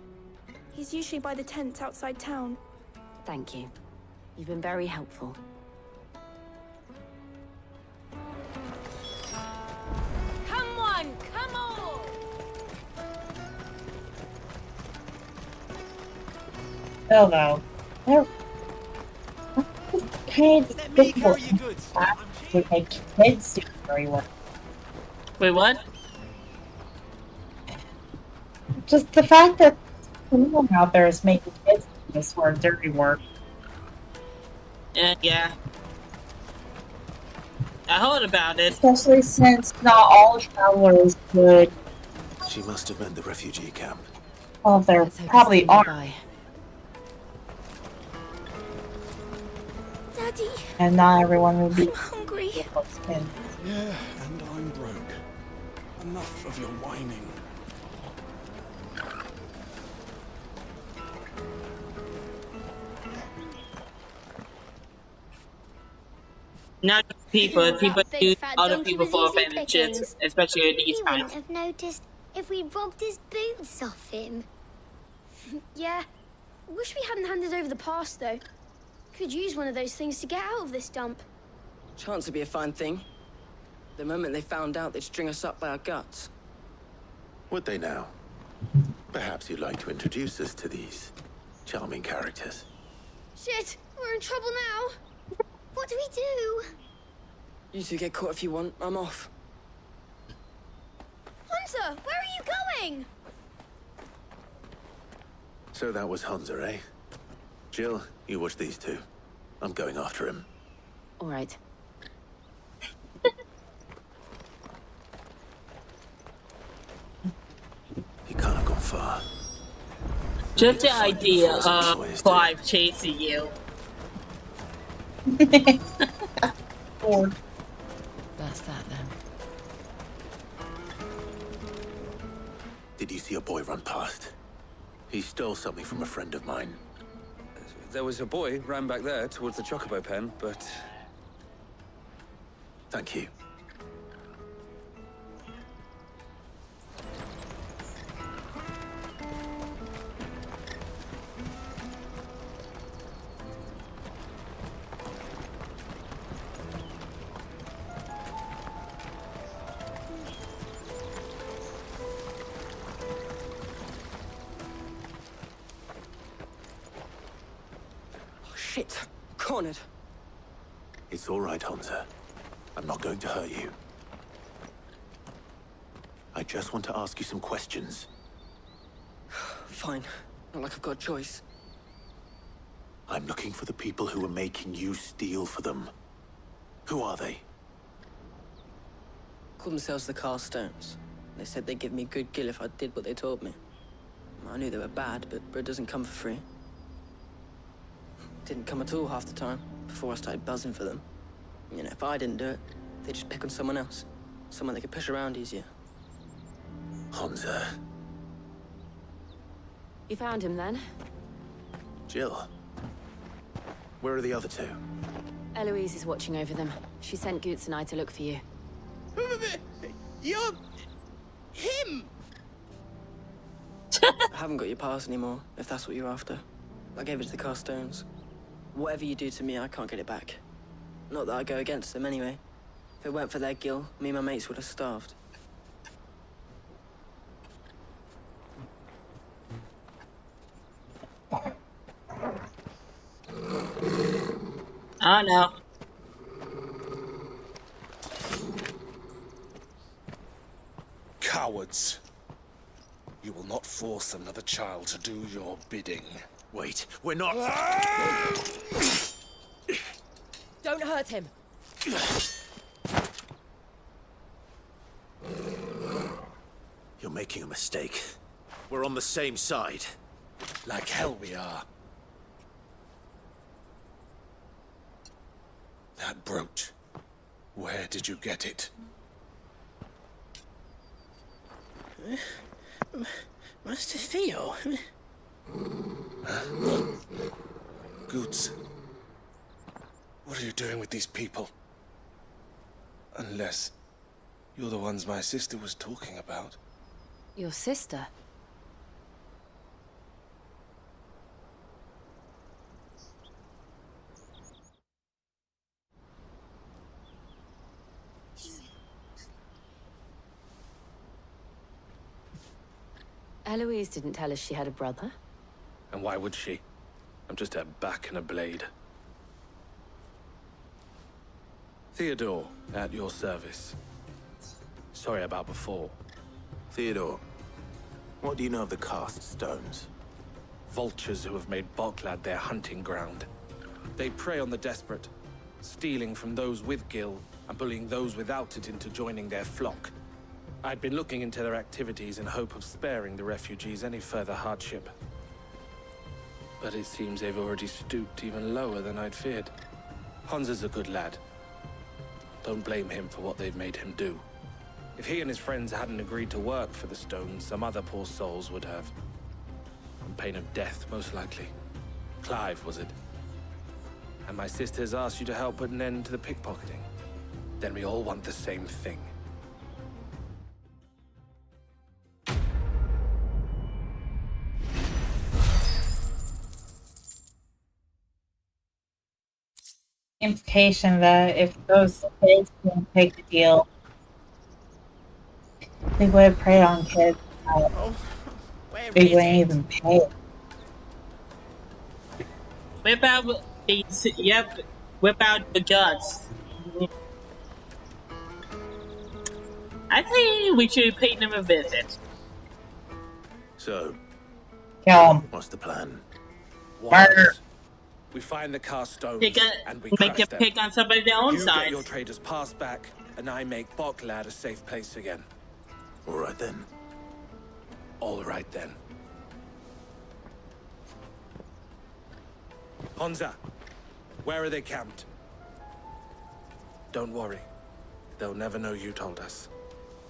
He's usually by the tents outside town. Thank you. You've been very helpful. Come on, come on! Solo. They're kind of difficult with my kids do very well. Wait, what? Just the fact that someone out there is making kids do this hard, dirty work. Yeah. I heard about it. Especially since not all travelers would. She must have meant the refugee camp. Well, there probably are. Daddy. And not everyone would be. I'm hungry. Yeah, and I'm broke. Enough of your whining. Not just people. People That big use fat other donkey people was for easy advantages, pickings. especially in these He wouldn't times. have noticed if we robbed his boots off him. Yeah. Wish we hadn't handed over the pass, though. Could use one of those things to get out of this dump. Chance would be a fine thing. The moment they found out, they'd string us up by our guts. Would they now? Perhaps you'd like to introduce us to these charming characters. Shit, we're in trouble now. What do we do? You two get caught if you want. I'm off. Hunter, where are you going? So that was Hunter, eh? Jill, you watch these two. I'm going after him. All right. He can't have gone far. Just the idea of Clive chasing you. That's that then. Did you see a boy run past? He stole something from a friend of mine. There was a boy ran back there towards the Chocobo pen, but... Thank you. Shit. Cornered. It's all right, Hunter. I'm not going to hurt you. I just want to ask you some questions. Fine. Not like I've got a choice. I'm looking for the people who are making you steal for them. Who are they? Called themselves the Carstones. They said they'd give me good gill if I did what they told me. I knew they were bad, but bread doesn't come for free. Didn't come at all half the time, before I started buzzing for them. You know, if I didn't do it, they'd just pick on someone else. Someone they could push around easier. Hunter. You found him then? Jill. Where are the other two? Eloise is watching over them. She sent Goots and I to look for you. You're... him! I haven't got your pass anymore, if that's what you're after. I gave it to the Carstones. Whatever you do to me, I can't get it back. Not that I go against them anyway. If it weren't for their gill, me and my mates would have starved. I don't know. Cowards. You will not force another child to do your bidding. Wait, we're not... Don't hurt him. You're making a mistake. We're on the same side. Like hell we are. That brooch. Where did you get it? Master Theo? Goots. What are you doing with these people? Unless you're the ones my sister was talking about. Your sister? Eloise didn't tell us she had a brother. And why would she? I'm just her back and a blade. Theodore, at your service. Sorry about before. Theodore, what do you know of the Cast Stones? Vultures who have made Boklad their hunting ground. They prey on the desperate, stealing from those with gil and bullying those without it into joining their flock. I'd been looking into their activities in hope of sparing the refugees any further hardship. But it seems they've already stooped even lower than I'd feared. Hunter's a good lad. Don't blame him for what they've made him do. If he and his friends hadn't agreed to work for the Stones, some other poor souls would have. On pain of death, most likely. Clive, was it? And my sisters asked you to help put an end to the pickpocketing. Then we all want the same thing. Implication that if those kids didn't take the deal, they would have preyed on kids. They wouldn't even pay. Whip out these, yep, whip out the guts. I think we should pay them a visit. So, what's the plan? Murder. We find the cast stones and we Make crush them them. pick on somebody of their own You side. get your traders' pass back, and I make Boklad a safe place again. All right then. All right then. Honza, where are they camped? Don't worry. They'll never know you told us.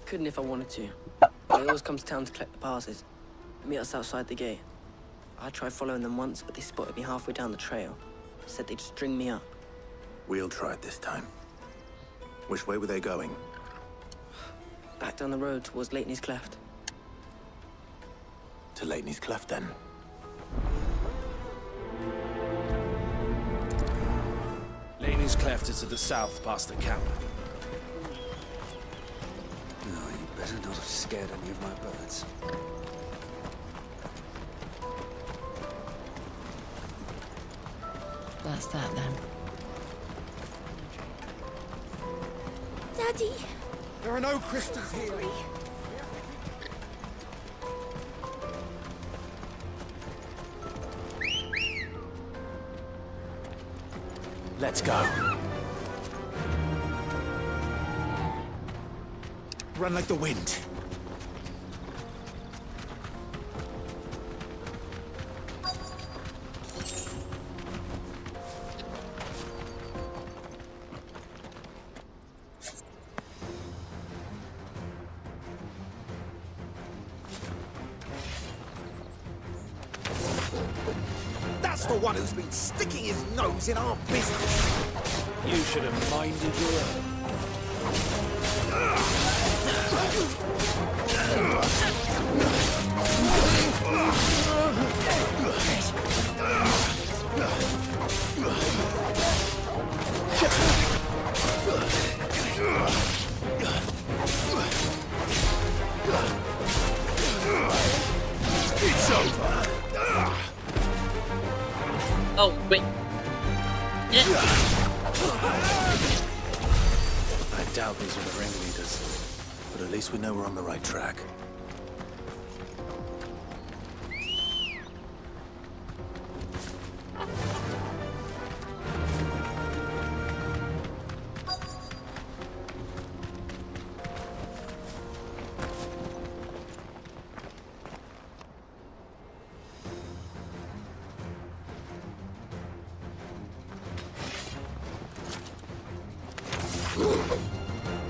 Couldn't if I wanted to. They always come to town to collect the passes. Meet us outside the gate. I tried following them once, but they spotted me halfway down the trail. Said they'd string me up. We'll try it this time. Which way were they going? Back down the road towards Leitney's Cleft. To Leitney's Cleft, then. Laney's Cleft is to the south, past the camp. No, you better not have scared any of my birds. That's that then. Daddy! There are no crystals here. Sorry. Let's go. Run like the wind. That's the one who's been sticking his nose in our business. You should have minded your own. It's over. Oh, wait. I doubt these are the ringleaders, but at least we know we're on the right track.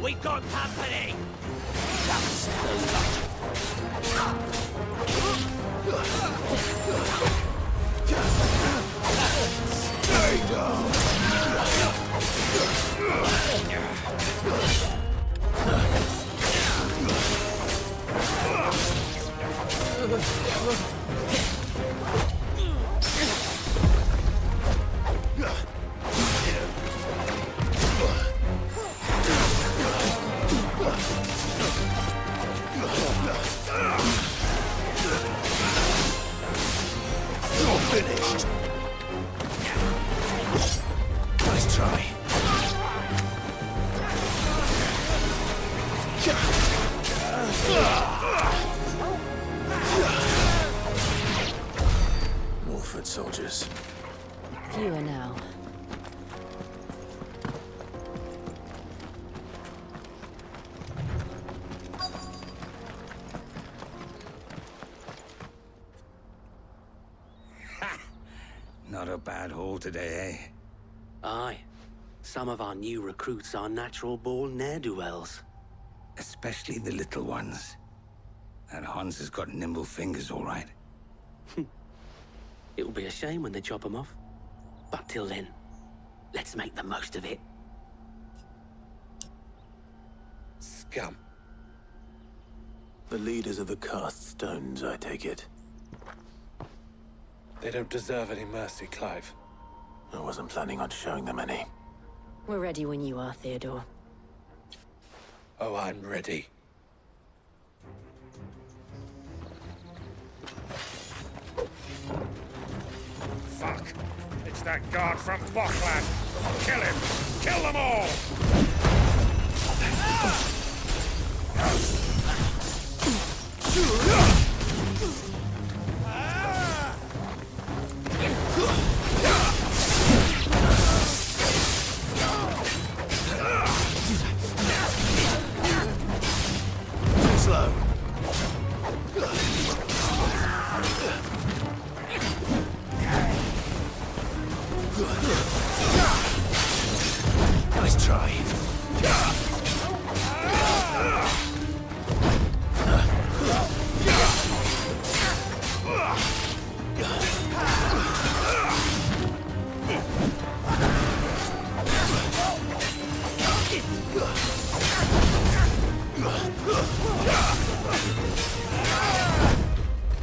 We got company. Stay down. You're finished. Nice try. Wolford soldiers. Fewer now. Not a bad haul today, eh? Aye. Some of our new recruits are natural-born ne'er-do-wells. Especially the little ones. That Hans has got nimble fingers, all right. It'll be a shame when they chop them off. But till then, Let's make the most of it. Scum. The leaders of the cast stones, I take it. They don't deserve any mercy, Clive. I wasn't planning on showing them any. We're ready when you are, Theodore. Oh, I'm ready. Fuck! It's that guard from Bockland! Kill him! Kill them all! Slow. Nice try.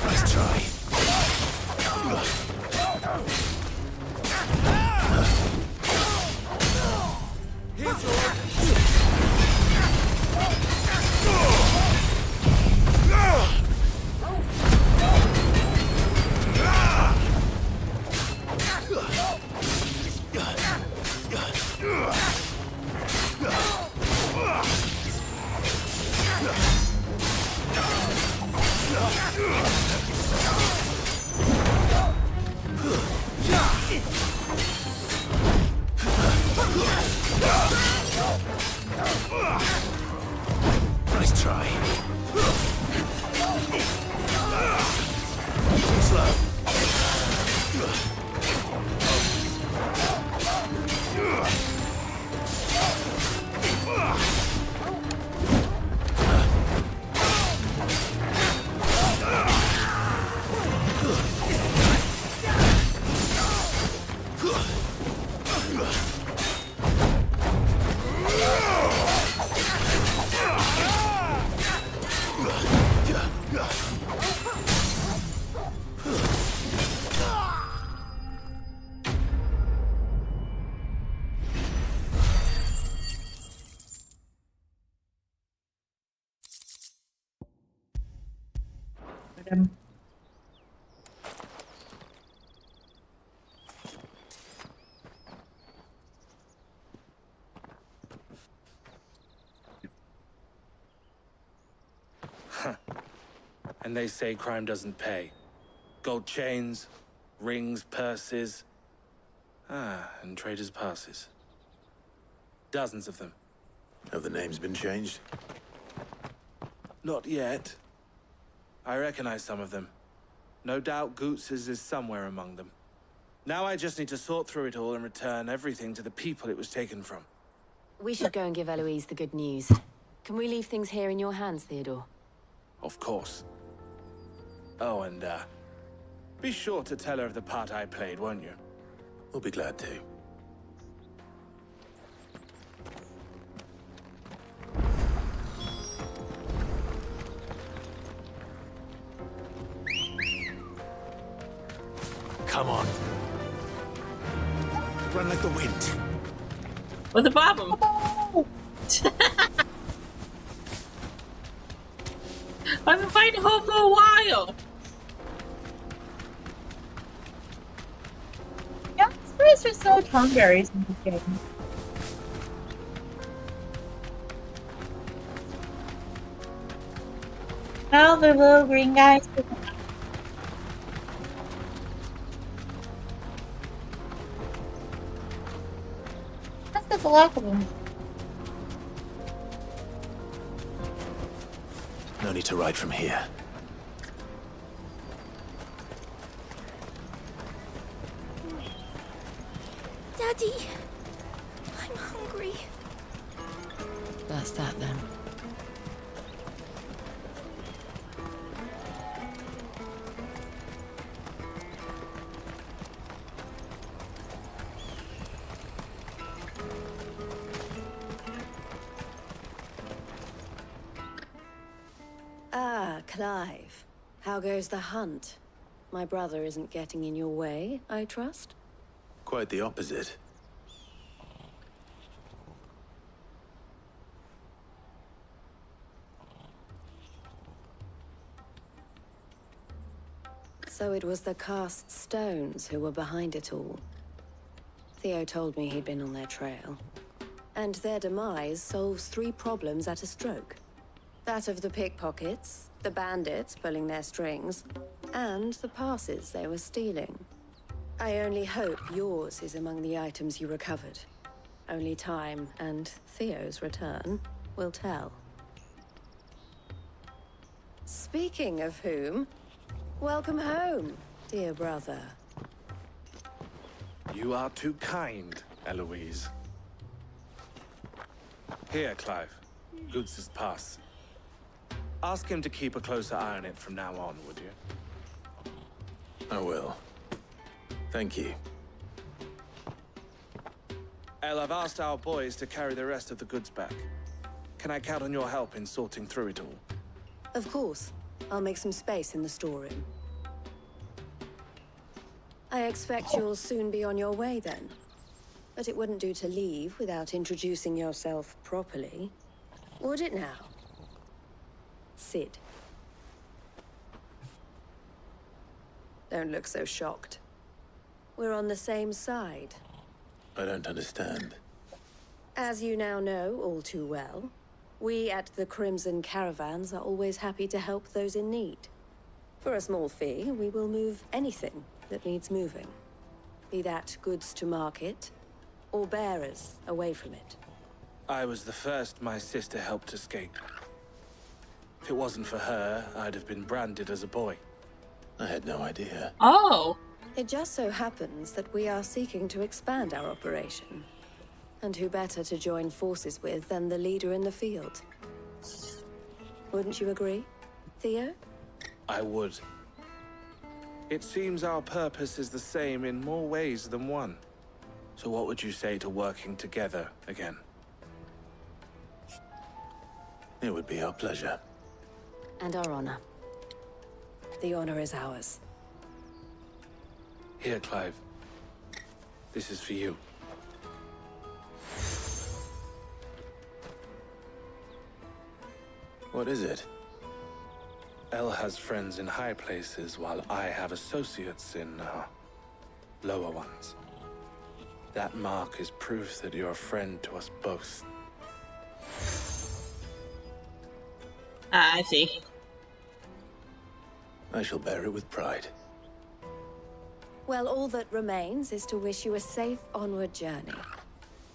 Nice try. Nice try. Slow. And they say crime doesn't pay. Gold chains, rings, purses. And traders' passes. Dozens of them. Have the names been changed? Not yet. I recognize some of them. No doubt Goots's is somewhere among them. Now I just need to sort through it all and return everything to the people it was taken from. We should go and give Eloise the good news. Can we leave things here in your hands, Theodore? Of course. Oh, and, be sure to tell her of the part I played, won't you? We'll be glad to. Come on. Run like the wind. What's the problem? I've been fighting her for a while. Yeah, I'm surprised there's no tonberries in this game. Oh, the little green guys. That's a lot of them. No need to ride from here. Daddy, I'm hungry. That's that then. Clive. How goes the hunt? My brother isn't getting in your way, I trust? Quite the opposite. So it was the cast stones who were behind it all. Theo told me he'd been on their trail. And their demise solves 3 problems at a stroke. That of the pickpockets, the bandits pulling their strings, and the passes they were stealing. I only hope yours is among the items you recovered. Only time and Theo's return will tell. Speaking of whom, welcome home, dear brother. You are too kind, Eloise. Here, Clive. Goods' pass. Ask him to keep a closer eye on it from now on, would you? I will. Thank you. El, I've asked our boys to carry the rest of the goods back. Can I count on your help in sorting through it all? Of course. I'll make some space in the storeroom. I expect you'll soon be on your way then. But it wouldn't do to leave without introducing yourself properly. Would it now? Sid. Don't look so shocked. We're on the same side. I don't understand. As you now know all too well, we at the Crimson Caravans are always happy to help those in need. For a small fee, we will move anything that needs moving. Be that goods to market, or bearers away from it. I was the first my sister helped escape. If it wasn't for her, I'd have been branded as a boy. I had no idea. Oh. It just so happens that we are seeking to expand our operation. And who better to join forces with than the leader in the field? Wouldn't you agree, Theo? I would. It seems our purpose is the same in more ways than one. So what would you say to working together again? It would be our pleasure. And our honor. The honor is ours. Here, Clive. This is for you. What is it? El has friends in high places, while I have associates in, lower ones. That mark is proof that you're a friend to us both. I see. I shall bear it with pride. Well, all that remains is to wish you a safe onward journey.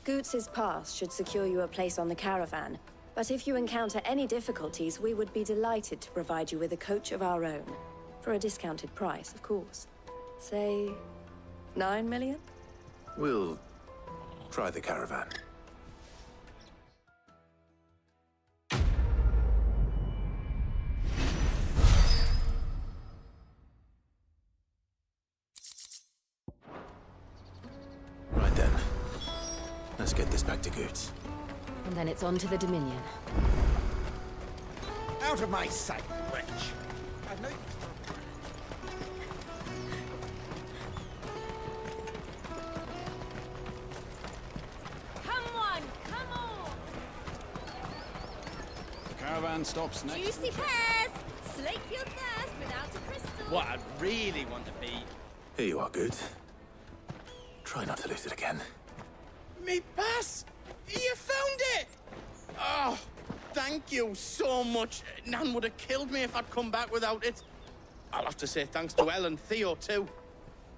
Goots' pass should secure you a place on the caravan, but if you encounter any difficulties, we would be delighted to provide you with a coach of our own. For a discounted price, of course. Say, 9 million? We'll try the caravan. Right then. Let's get this back to Goots. And then it's on to the Dominion. Out of my sight, wretch! I've no... Come on, come on! The caravan stops next. Juicy pears! Slake your thirst without a crystal. What I really want to be. Here you are, Goots. Try not to lose it again. Me pass! You found it! Oh, thank you so much. Nan would have killed me if I'd come back without it. I'll have to say thanks to El and Theo too.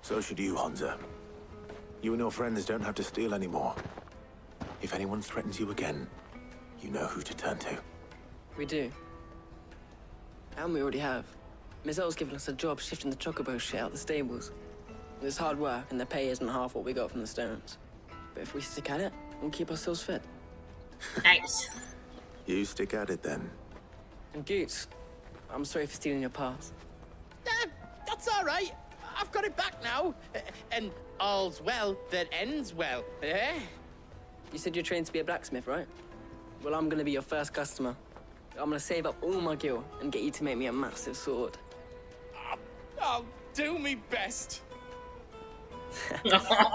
So should you, Honza. You and your friends don't have to steal anymore. If anyone threatens you again, you know who to turn to. We do. And we already have. Miss Elle's given us a job shifting the chocobo shit out the stables. It's hard work, and the pay isn't half what we got from the stones. But if we stick at it, we'll keep ourselves fit. Nice. You stick at it then. And Goots, I'm sorry for stealing your pass. That's all right. I've got it back now. And all's well that ends well, eh? You said you're trained to be a blacksmith, right? Well, I'm gonna be your first customer. I'm gonna save up all my gil and get you to make me a massive sword. I'll do me best.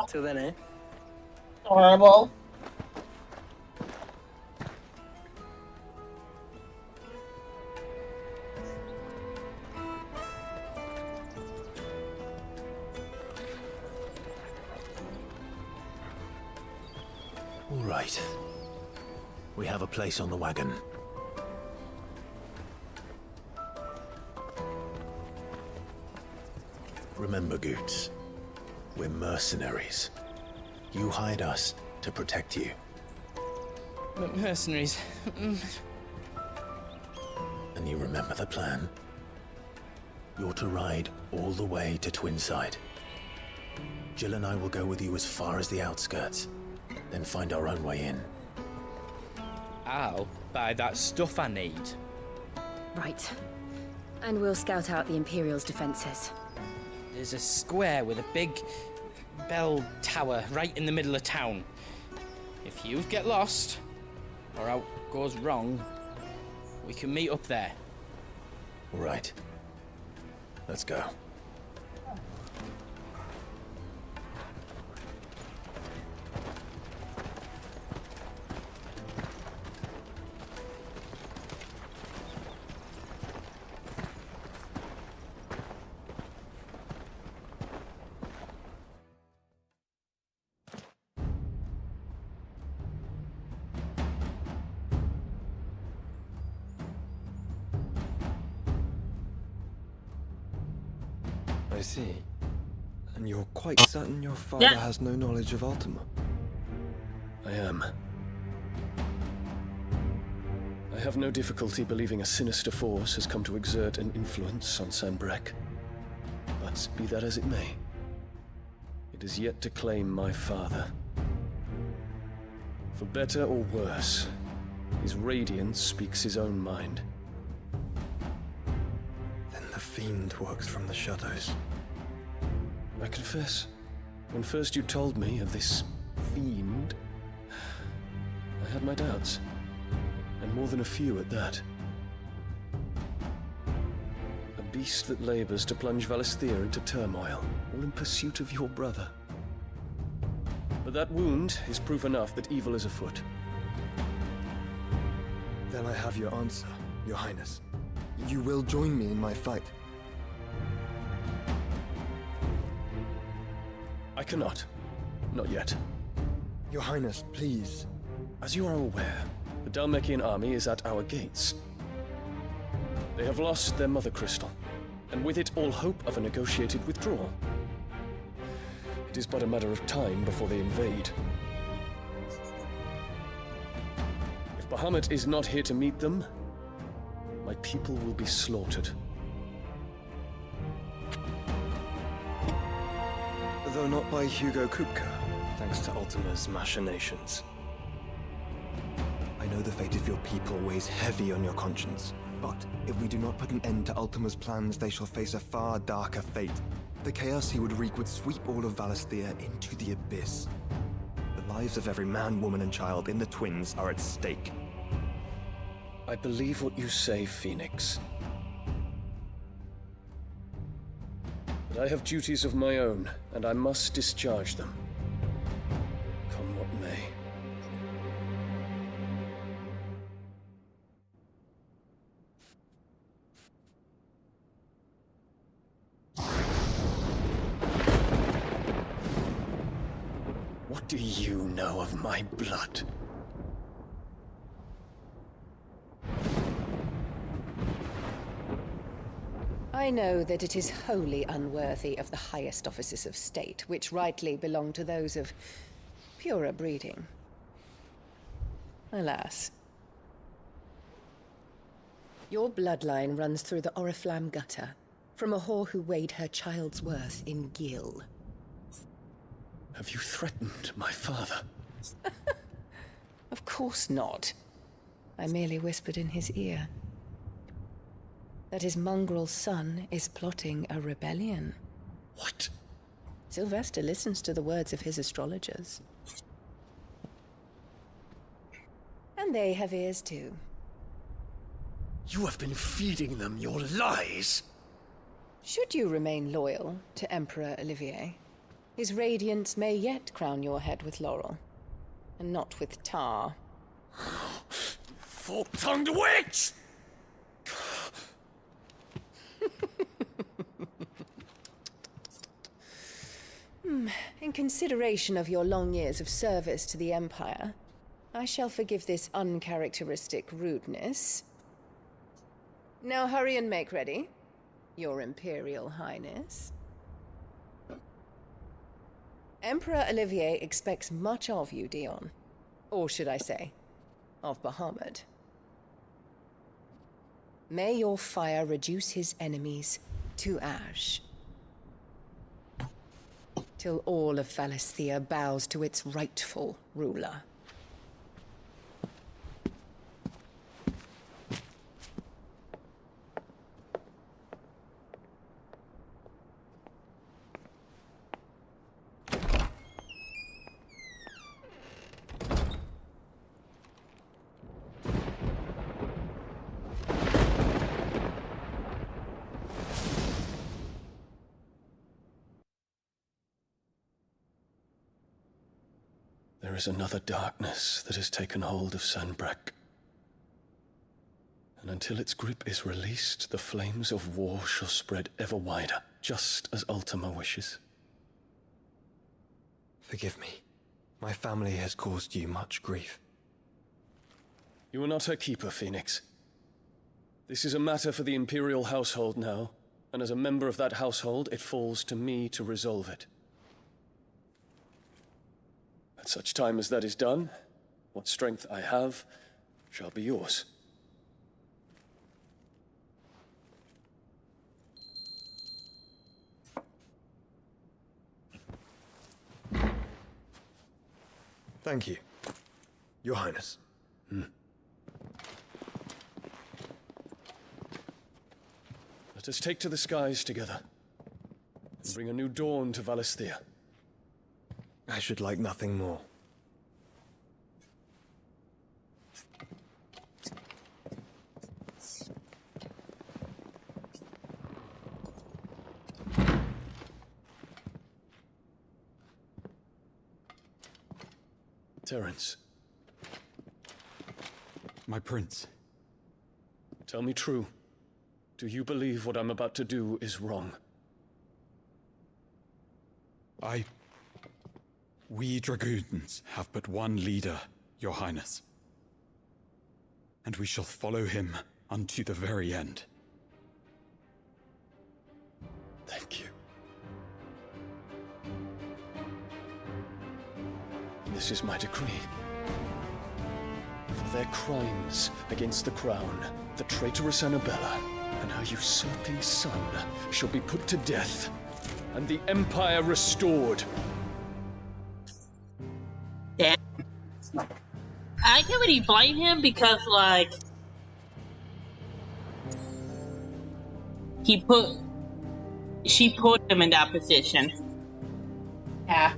Till then, eh? Horrible. All right. We have a place on the wagon. Remember, Goots, we're mercenaries. You hired us to protect you. But mercenaries... And you remember the plan? You're to ride all the way to Twinside. Jill and I will go with you as far as the outskirts, then find our own way in. I'll buy that stuff I need. Right. And we'll scout out the Imperial's defenses. There's a square with a big bell tower right in the middle of town. If you get lost, or out goes wrong, we can meet up there. All right. Let's go. I see. And you're quite certain your father has no knowledge of Ultima? I am. I have no difficulty believing a sinister force has come to exert an influence on Sanbreque. But be that as it may, it is yet to claim my father. For better or worse, his radiance speaks his own mind. Then the fiend works from the shadows. I confess, when first you told me of this fiend, I had my doubts. And more than a few at that. A beast that labors to plunge Valisthea into turmoil, all in pursuit of your brother. But that wound is proof enough that evil is afoot. Then I have your answer, Your Highness. You will join me in my fight. I cannot. Not yet. Your Highness, please. As you are aware, the Dhalmekian army is at our gates. They have lost their mother crystal, and with it all hope of a negotiated withdrawal. It is but a matter of time before they invade. If Bahamut is not here to meet them, my people will be slaughtered. Though not by Hugo Kupka, thanks to Ultima's machinations. I know the fate of your people weighs heavy on your conscience, but if we do not put an end to Ultima's plans, they shall face a far darker fate. The chaos he would wreak would sweep all of Valisthea into the abyss. The lives of every man, woman, and child in the Twins are at stake. I believe what you say, Phoenix. But I have duties of my own, and I must discharge them. Come what may. What do you know of my blood? I know that it is wholly unworthy of the highest offices of state, which rightly belong to those of purer breeding. Alas. Your bloodline runs through the Oriflamme gutter, from a whore who weighed her child's worth in gil. Have you threatened my father? Of course not. I merely whispered in his ear that his mongrel son is plotting a rebellion. What? Sylvester listens to the words of his astrologers. And they have ears too. You have been feeding them your lies! Should you remain loyal to Emperor Olivier, his radiance may yet crown your head with laurel, and not with tar. Fork-tongued witch! In consideration of your long years of service to the Empire, I shall forgive this uncharacteristic rudeness. Now hurry and make ready, Your Imperial Highness. Emperor Olivier expects much of you, Dion. Or should I say, of Bahamut. May your fire reduce his enemies to ash, till all of Valisthea bows to its rightful ruler. There is another darkness that has taken hold of Sanbreque. And until its grip is released, the flames of war shall spread ever wider, just as Ultima wishes. Forgive me. My family has caused you much grief. You are not her keeper, Phoenix. This is a matter for the Imperial household now, and as a member of that household, it falls to me to resolve it. At such time as that is done, what strength I have shall be yours. Thank you, Your Highness. Let us take to the skies together, and bring a new dawn to Valisthea. I should like nothing more. Terence. My prince. Tell me true. Do you believe what I'm about to do is wrong? We Dragoons have but one leader, Your Highness. And we shall follow him unto the very end. Thank you. This is my decree. For their crimes against the crown, the traitorous Annabella and her usurping son shall be put to death, and the Empire restored. Yeah. I can't really blame him because, like, she put him in that position. Yeah.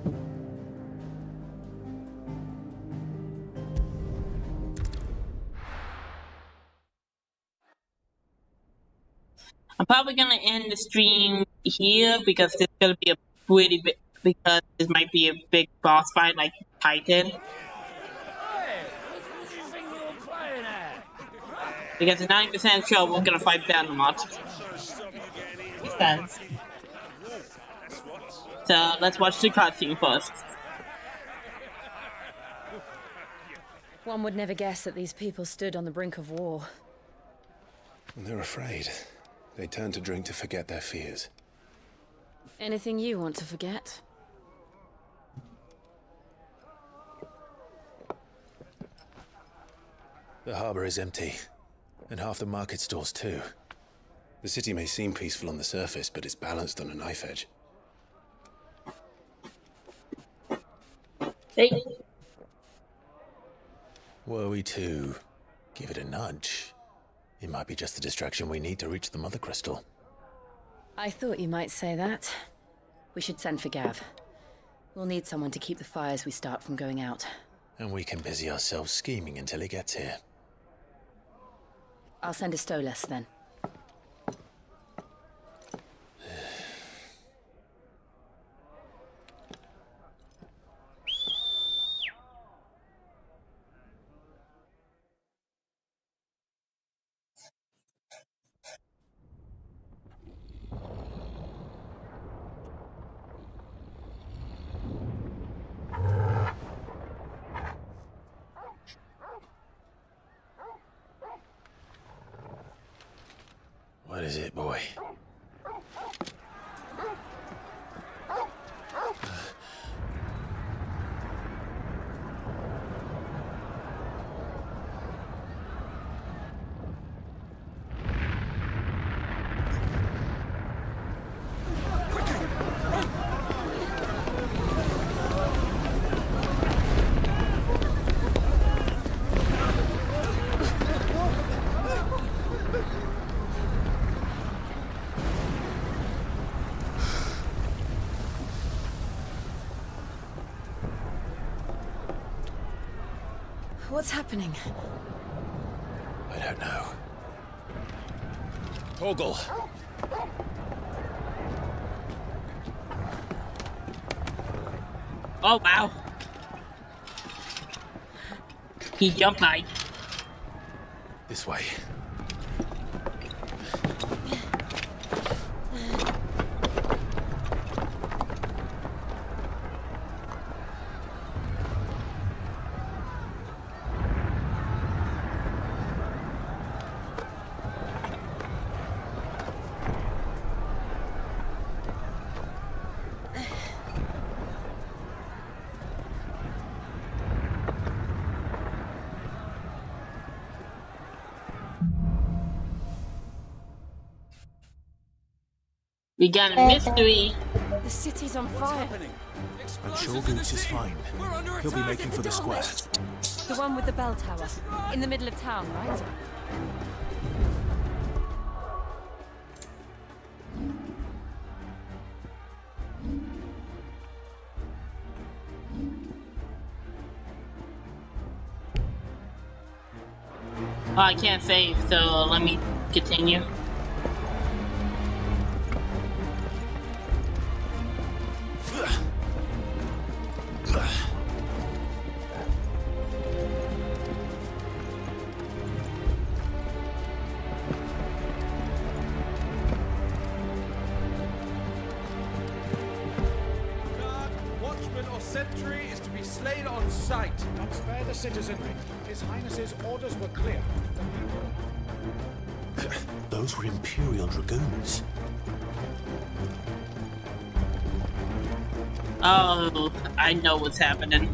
I'm probably gonna end the stream here because this is gonna be a pretty big, because this might be a big boss fight like Titan. Because the 90% sure we're gonna fight Behemoth. Makes sense. So let's watch the cutscene first. One would never guess that these people stood on the brink of war. They're afraid. They turn to drink to forget their fears. Anything you want to forget? The harbor is empty, and half the market stalls too. The city may seem peaceful on the surface, but it's balanced on a knife edge. Hey. Were we to give it a nudge, it might be just the distraction we need to reach the Mother Crystal. I thought you might say that. We should send for Gav. We'll need someone to keep the fires we start from going out. And we can busy ourselves scheming until he gets here. I'll send a Stolas then. What is it, boy? What's happening? I don't know. Torgal! Oh, wow. He jumped high. This way. We got a mystery. The city's on fire. And Shorgoots is fine. He'll be making for the square. The one with the bell tower. In the middle of town, right? Oh, I can't save, so let me continue. Watchman or sentry is to be slain on sight. Not spare the citizenry. His Highness's orders were clear. Those were Imperial Dragoons. Oh, I know what's happening.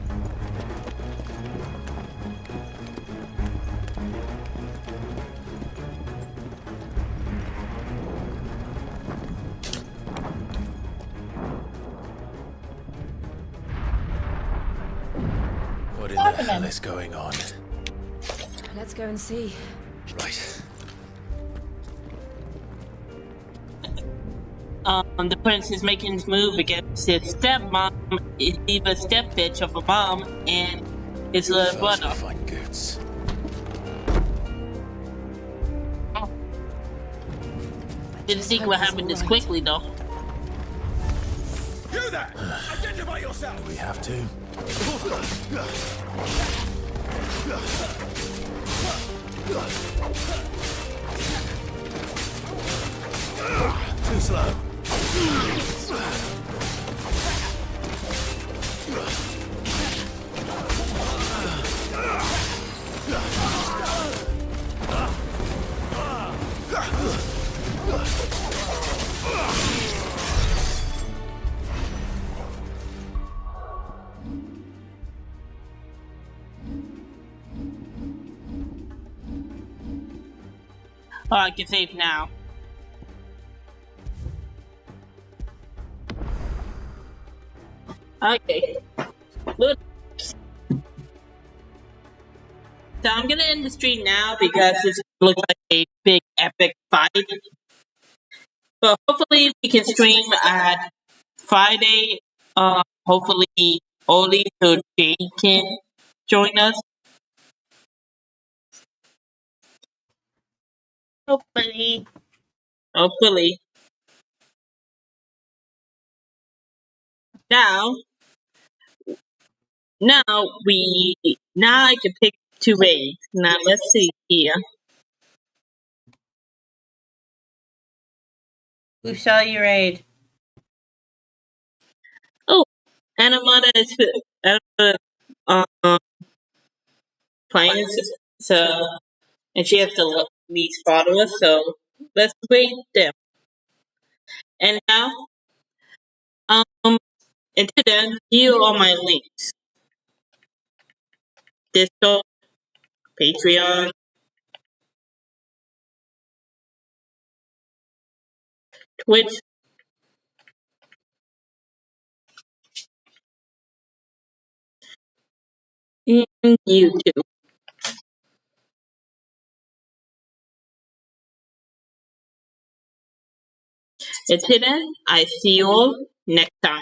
What in the hell is going on? Let's go and see. Right. The prince is making his move against his stepmom, his diva step bitch of a mom, and his little brother. Find Goots. Didn't think it would happen this quickly, though. You there! Identify yourself! Do we have to? Too slow. Oh, I can save now. Okay. Look. So I'm gonna end the stream now because this looks like a big epic fight. But hopefully we can stream at Friday. Hopefully Oli so Jade can join us. Hopefully. Hopefully. Now I can pick 2 raids. Now let's see here. Who shall you raid? Oh, Anamata is playing, so and she has the least followers, so let's raid them. And now, until then, here are my links: Discord, Patreon, Twitch, and YouTube. Until then, I see you all next time.